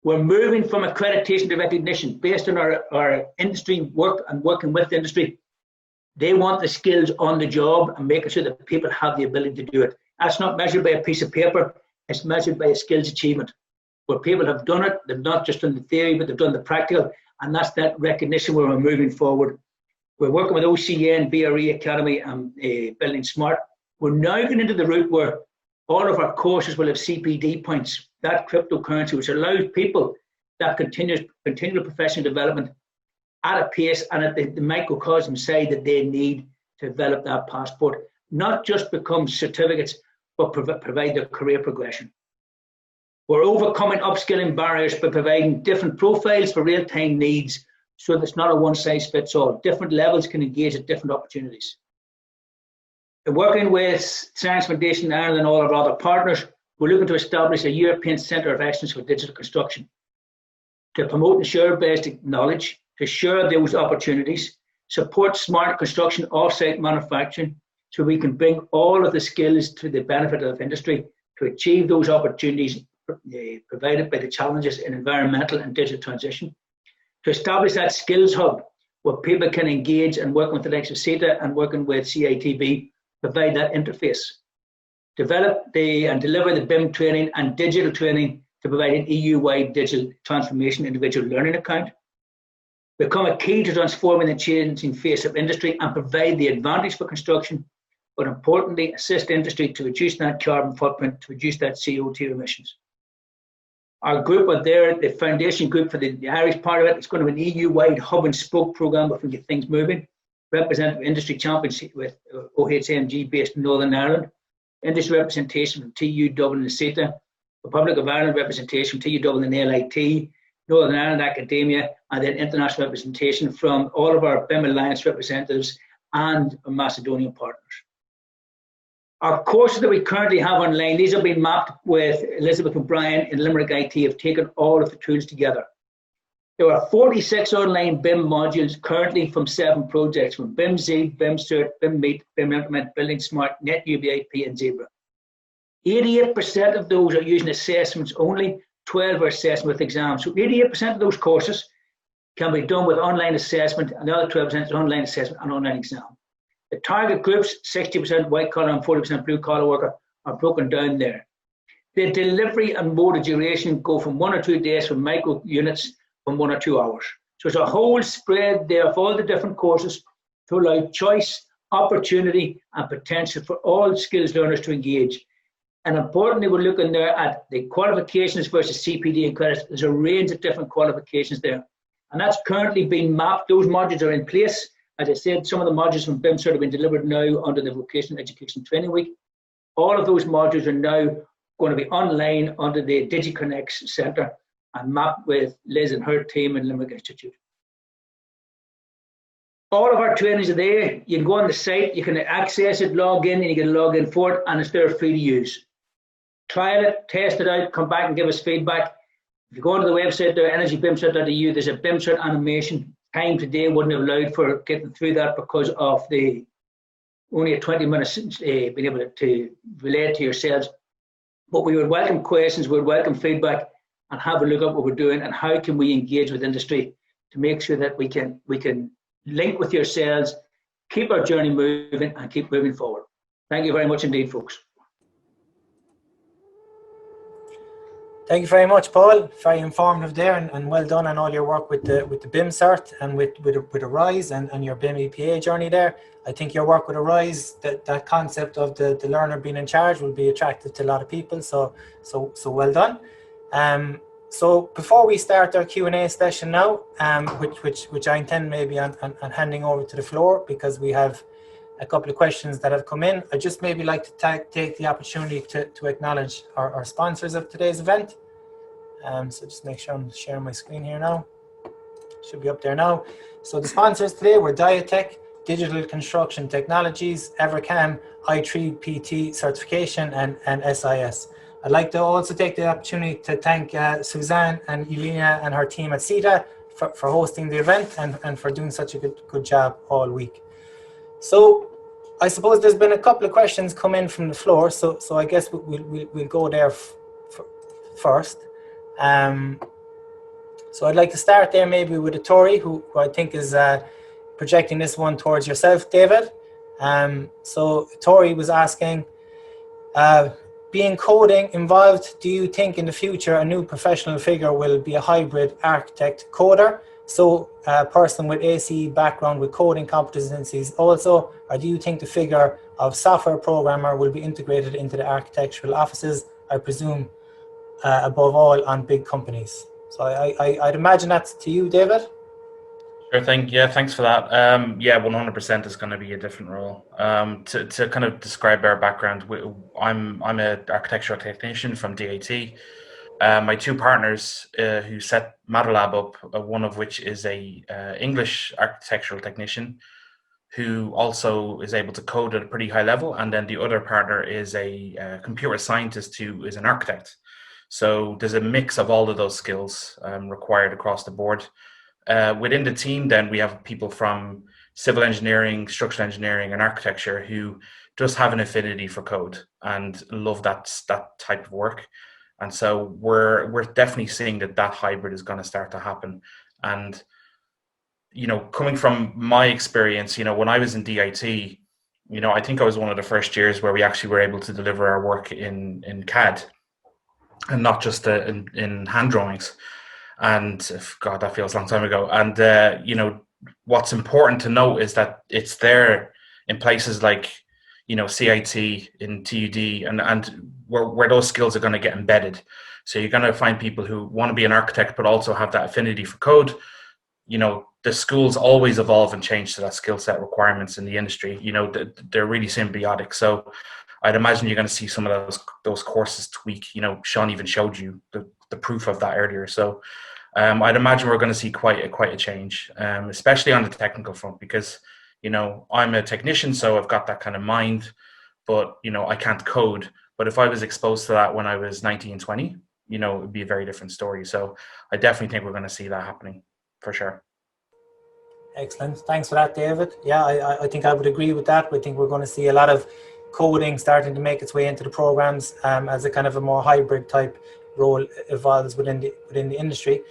We're moving from accreditation to recognition based on our industry work and working with the industry. They want the skills on the job and making sure that people have the ability to do it. That's not measured by a piece of paper, it's measured by a skills achievement, where people have done it, they've not just done the theory, but they've done the practical, and that's that recognition where we're moving forward. We're working with OCN, BRE Academy, and Building Smart. We're now getting into the route where all of our courses will have CPD points, that cryptocurrency, which allows people that continual professional development at a pace and at the microcosm side that they need to develop that passport, not just become certificates, but provide their career progression. We're overcoming upskilling barriers by providing different profiles for real-time needs, so that it's not a one-size-fits-all. Different levels can engage at different opportunities. And working with Science Foundation Ireland and all of our other partners, we're looking to establish a European Centre of Excellence for Digital Construction to promote and share basic knowledge, to share those opportunities, support smart construction off-site manufacturing, so we can bring all of the skills to the benefit of industry to achieve those opportunities provided by the challenges in environmental and digital transition, to establish that skills hub where people can engage and work with the likes of CitA and working with CITB, provide that interface, develop and deliver the BIM training and digital training to provide an EU-wide digital transformation individual learning account, become a key to transforming the changing face of industry and provide the advantage for construction, but importantly, assist industry to reduce that carbon footprint, to reduce that CO2 emissions. Our group are there, the foundation group for the Irish part of it, it's going to be an EU-wide hub and spoke programme if we get things moving. Representative industry champions with OHMG based in Northern Ireland, industry representation from TU Dublin and CETA, Republic of Ireland representation from TU Dublin and LIT, Northern Ireland Academia, and then international representation from all of our BIM Alliance representatives and Macedonian partners. Our courses that we currently have online, these have been mapped with Elizabeth O'Brien and Limerick IT, have taken all of the tools together. There are 46 online BIM modules currently from 7 projects, from BIM-Z, BIM-Cert, BIM-Meet, BIM-Implement, Building Smart, NetUBIP, and Zebra. 88% of those are using assessments only, 12 are assessment with exams. So 88% of those courses can be done with online assessment, and the other 12% is online assessment and online exam. The target groups, 60% white collar and 40% blue collar worker, are broken down there. The delivery and mode of duration go from 1 or 2 days from micro units from 1 or 2 hours. So it's a whole spread there of all the different courses to allow choice, opportunity, and potential for all skills learners to engage. And importantly, we're looking there at the qualifications versus CPD and credits. There's a range of different qualifications there. And that's currently being mapped. Those modules are in place. As I said, some of the modules from BIM-Cert have been delivered now under the Vocational Education Training Week. All of those modules are now going to be online under the DigiConnect Centre and mapped with Liz and her team in Limerick Institute. All of our trainings are there. You can go on the site, you can access it, log in, and you can log in for it, and it's there free to use. Trial it, test it out, come back and give us feedback. If you go onto the website there, energybimcert.eu, there's a BIM-Cert animation. Time today wouldn't have allowed for getting through that because of the only a 20 minutes being able to relate to yourselves. But we would welcome questions, we would welcome feedback, and have a look at what we're doing and how can we engage with industry to make sure that we can link with yourselves, keep our journey moving, and keep moving forward. Thank you very much indeed, folks. Thank you very much, Paul. Very informative there, and well done on all your work with the BIM-Cert and with Arise and your BIM EPA journey there. I think your work with Arise, that concept of the learner being in charge will be attractive to a lot of people. So well done. So before we start our Q&A session now, which I intend maybe on handing over to the floor because we have a couple of questions that have come in. I just maybe like to take the opportunity to acknowledge our sponsors of today's event. So just make sure I'm sharing my screen here now. Should be up there now. So the sponsors today were Diatech, Digital Construction Technologies, Evercam, i3PT Certification, and SIS. I'd like to also take the opportunity to thank Suzanne and Elena and her team at CITA for hosting the event and for doing such a good job all week. So I suppose there's been a couple of questions come in from the floor, so I guess we'll go there first. So I'd like to start there maybe with a Tori, who I think is projecting this one towards yourself, David. So Tori was asking, being coding involved, do you think in the future a new professional figure will be a hybrid architect coder? So a person with ACE background with coding competencies also, or do you think the figure of software programmer will be integrated into the architectural offices, I presume, above all on big companies? So I'd imagine that's to you, David. Sure thing. Yeah, thanks for that. Yeah, 100% is going to be a different role. To kind of describe our background, I'm an architectural technician from DAT. My two partners who set MatterLab up, one of which is a English architectural technician who also is able to code at a pretty high level, and then the other partner is a computer scientist who is an architect. So there's a mix of all of those skills required across the board. Within the team, then we have people from civil engineering, structural engineering, and architecture who just have an affinity for code and love that type of work. And so we're definitely seeing that hybrid is going to start to happen. And coming from my experience, when I was in DIT, I think I was one of the first years where we actually were able to deliver our work in CAD and not just in hand drawings. And God, that feels a long time ago. And what's important to note is that it's there in places like CIT, in TUD, and where those skills are going to get embedded. So you're going to find people who want to be an architect but also have that affinity for code. The schools always evolve and change to that skill set requirements in the industry. They're really symbiotic. So I'd imagine you're going to see some of those courses tweak. Sean even showed you the proof of that earlier. So I'd imagine we're going to see quite a change, especially on the technical front, because I'm a technician, so I've got that kind of mind, but I can't code. But if I was exposed to that when I was 19, 20, it would be a very different story. So I definitely think we're going to see that happening for sure. Excellent. Thanks for that, David. Yeah, I think I would agree with that. I think we're going to see a lot of coding starting to make its way into the programs as a kind of a more hybrid type role evolves within the industry.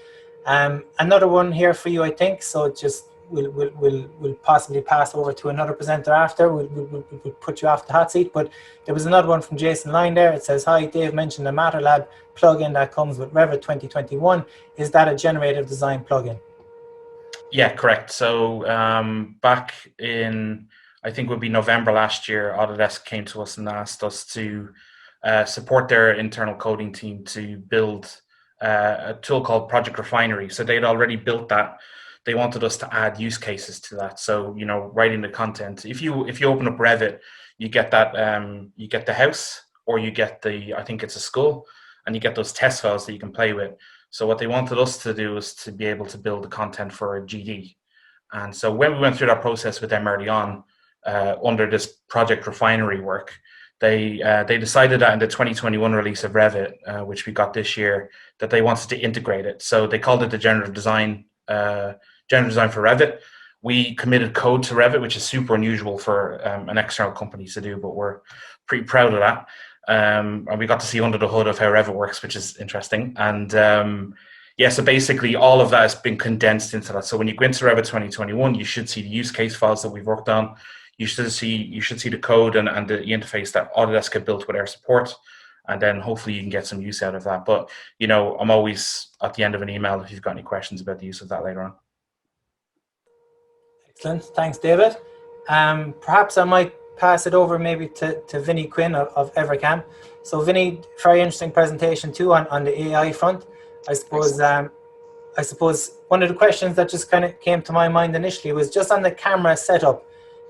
Another one here for you, I think. So just we'll possibly pass over to another presenter after. We'll put you off the hot seat. But there was another one from Jason Line there. It says, "Hi, Dave mentioned the MatterLab plugin that comes with Revit 2021. Is that a generative design plugin?" Yeah, correct. So back in, I think it would be November last year, Autodesk came to us and asked us to support their internal coding team to build a tool called Project Refinery. So they'd already built that. They wanted us to add use cases to that. So writing the content. If you open up Revit, you get that you get the house, or you get I think it's a school, and you get those test files that you can play with. So what they wanted us to do is to be able to build the content for a GD. And so when we went through that process with them early on, under this Project Refinery work, they decided that in the 2021 release of Revit, which we got this year, that they wanted to integrate it. So they called it the Generative Design for Revit. We committed code to Revit, which is super unusual for an external company to do, but we're pretty proud of that. And we got to see under the hood of how Revit works, which is interesting. And so basically all of that has been condensed into that. So when you go into Revit 2021, you should see the use case files that we've worked on. You should see the code and the interface that Autodesk had built with our support. And then hopefully you can get some use out of that. But, I'm always at the end of an email if you've got any questions about the use of that later on. Excellent. Thanks, David. Perhaps I might pass it over maybe to Vinnie Quinn of Evercam. So Vinnie, very interesting presentation too on the AI front. I suppose one of the questions that just kind of came to my mind initially was just on the camera setup.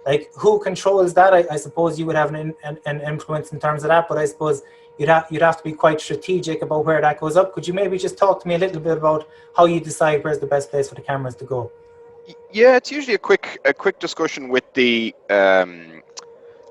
Like, who controls that? I suppose you would have an influence in terms of that, but I suppose you'd have to be quite strategic about where that goes up. Could you maybe just talk to me a little bit about how you decide where's the best place for the cameras to go? Yeah, it's usually a quick discussion with the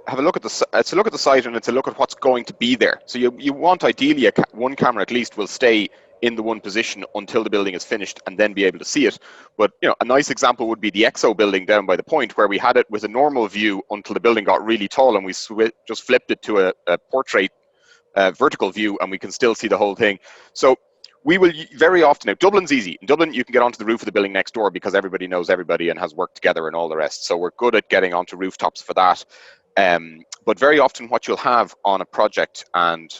have a look at it's a look at the site, and it's a look at what's going to be there. So you want ideally one camera at least will stay in the one position until the building is finished and then be able to see it. But a nice example would be the EXO building down by the point, where we had it with a normal view until the building got really tall, and we just flipped it to a portrait vertical view, and we can still see the whole thing. So we will very often, now Dublin's easy. In Dublin, you can get onto the roof of the building next door because everybody knows everybody and has worked together and all the rest. So we're good at getting onto rooftops for that. But very often what you'll have on a project, and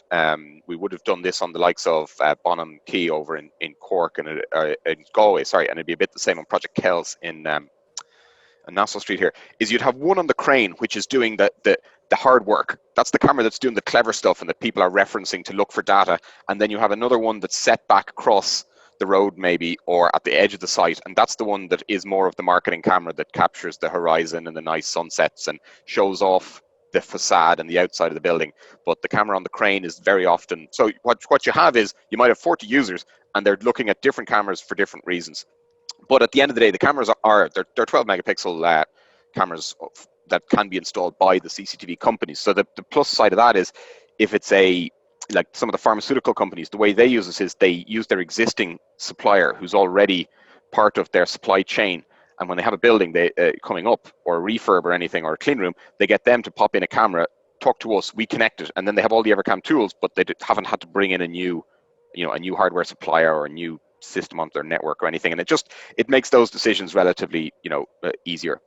we would have done this on the likes of Bonham Quay over in Cork and in Galway, sorry, and it'd be a bit the same on Project Kells in Nassau Street here, is you'd have one on the crane which is doing the hard work. That's the camera that's doing the clever stuff and that people are referencing to look for data. And then you have another one that's set back across the road maybe, or at the edge of the site, and that's the one that is more of the marketing camera that captures the horizon and the nice sunsets and shows off the facade and the outside of the building. But the camera on the crane is very often, so what you have is you might have 40 users and they're looking at different cameras for different reasons. But at the end of the day, the cameras they're 12 megapixel cameras that can be installed by the CCTV companies. So the plus side of that is, if it's like some of the pharmaceutical companies, the way they use this is they use their existing supplier who's already part of their supply chain. And when they have a building coming up, or a refurb or anything, or a clean room, they get them to pop in a camera, talk to us, we connect it, and then they have all the Evercam tools, but they haven't had to bring in a new hardware supplier or a new system onto their network or anything. And it makes those decisions relatively, easier.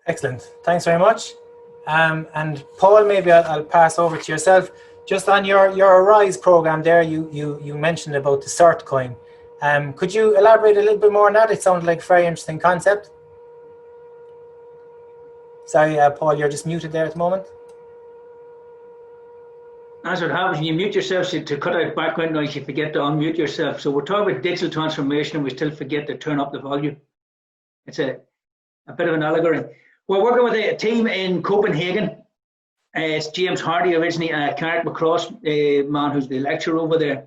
Excellent. Thanks very much. And Paul, maybe I'll pass over to yourself. Just on your Arise program there, you mentioned about the CERT coin. Could you elaborate a little bit more on that? It sounded like a very interesting concept. Sorry, Paul, you're just muted there at the moment. That's what happens when you mute yourself, to cut out background noise, you forget to unmute yourself. So we're talking about digital transformation and we still forget to turn up the volume. It's a bit of an allegory. We're working with a team in Copenhagen. It's James Hardy originally, Carrick McCross, man who's the lecturer over there.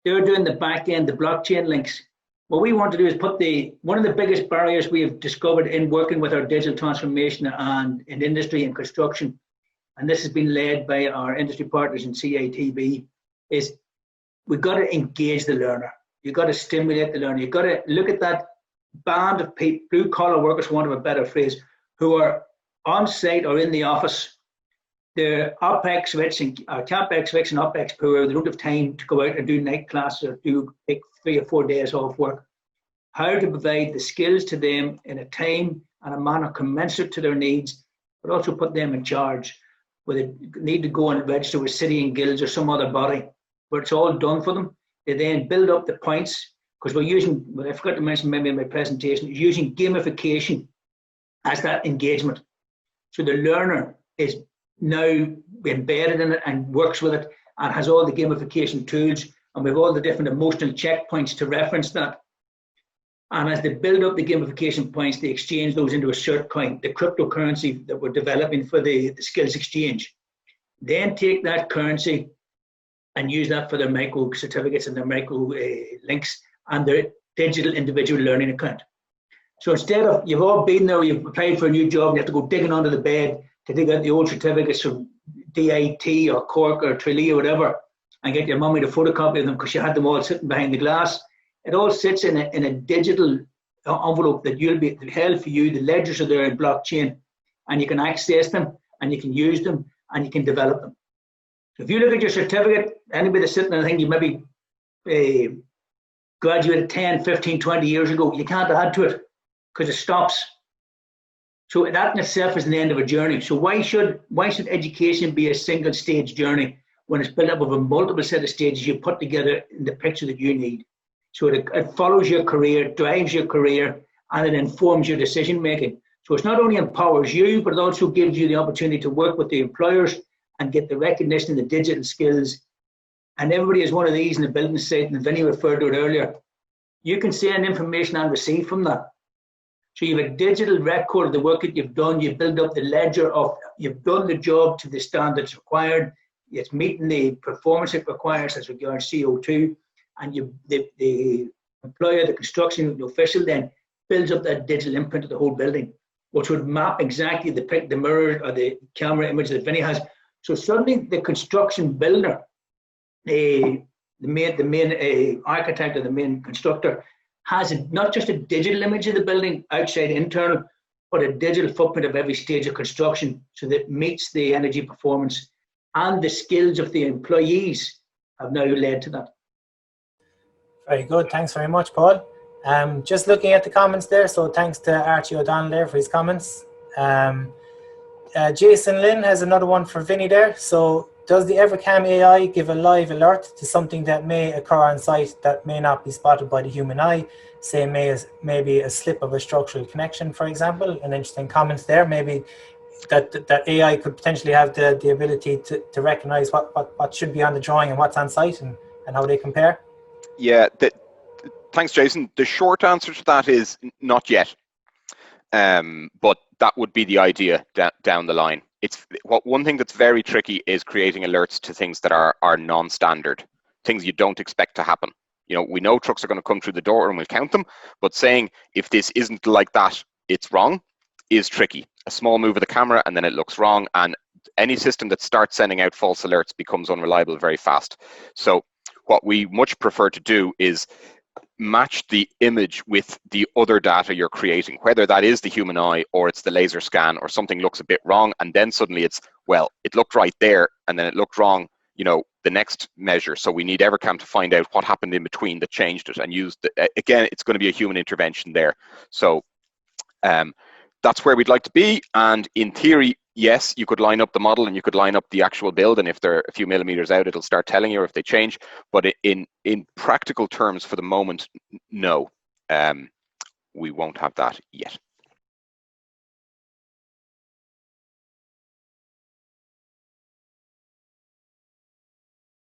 They're doing the back end, the blockchain links. What we want to do is put one of the biggest barriers we have discovered in working with our digital transformation and in industry and construction, and this has been led by our industry partners in CATB, is we've got to engage the learner. You've got to stimulate the learner. You've got to look at that band of blue collar workers, for want of a better phrase, who are on site or in the office. They're OPEX rich and CapEx rich and OPEX poor. They don't have time to go out and do night classes or take 3 or 4 days off work. How to provide the skills to them in a time and a manner commensurate to their needs, but also put them in charge, where they need to go and register with CITI and guilds or some other body, where it's all done for them. They then build up the points, because we're using, what I forgot to mention maybe in my presentation, is using gamification as that engagement. So the learner is now embedded in it and works with it and has all the gamification tools, and we have all the different emotional checkpoints to reference that. And as they build up the gamification points, they exchange those into a CERT coin, the cryptocurrency that we're developing for the skills exchange. Then take that currency and use that for their micro certificates and their micro links and their digital individual learning account. So instead of, you've all been there, you've applied for a new job, and you have to go digging under the bed to dig out the old certificates from DIT or Cork or Tralee or whatever, and get your mummy to photocopy them because you had them all sitting behind the glass. It all sits in a digital envelope that will be held for you. The ledgers are there in blockchain, and you can access them, and you can use them, and you can develop them. So if you look at your certificate, anybody that's sitting there, I think you maybe graduated 10, 15, 20 years ago, you can't add to it because it stops. So that in itself is the end of a journey. So why should education be a single stage journey when it's built up of a multiple set of stages you put together in the picture that you need? So it follows your career, drives your career, and it informs your decision making. So it's not only empowers you, but it also gives you the opportunity to work with the employers and get the recognition of the digital skills. And everybody is one of these in the building site, and Vinnie referred to it earlier. You can send information and receive from that. So you have a digital record of the work that you've done. You build up the ledger of, you've done the job to the standards required. It's meeting the performance it requires as regards CO2. And the employer, the construction official then builds up that digital imprint of the whole building. which would map exactly the mirror or the camera image that Vinnie has. So suddenly the construction builder, the main architect or the main constructor, has not just a digital image of the building, outside, internal, but a digital footprint of every stage of construction, so that meets the energy performance and the skills of the employees have now led to that. Very good. Thanks very much, Paul. Just looking at the comments there, so thanks to Archie O'Donnell there for his comments. Jason Lynn has another one for Vinnie there. So does the Evercam AI give a live alert to something that may occur on site that may not be spotted by the human eye? Say maybe a slip of a structural connection, for example. An interesting comment there. Maybe that AI could potentially have the ability to recognize what should be on the drawing and what's on site and how they compare. Yeah, thanks, Jason. The short answer to that is not yet. But that would be the idea down the line. One thing that's very tricky is creating alerts to things that are non-standard, things you don't expect to happen. You know, we know trucks are going to come through the door and we'll count them, but saying if this isn't like that, it's wrong, is tricky. A small move of the camera and then it looks wrong, and any system that starts sending out false alerts becomes unreliable very fast. So what we much prefer to do is match the image with the other data you're creating, whether that is the human eye or it's the laser scan or something looks a bit wrong, and then suddenly it's, well, it looked right there and then it looked wrong, you know, the next measure. So we need Evercam to find out what happened in between that changed it and use again, it's going to be a human intervention there. So that's where we'd like to be, and in theory, yes, you could line up the model and you could line up the actual build, and if they're a few millimeters out, it'll start telling you if they change. But in practical terms, for the moment, no, we won't have that yet.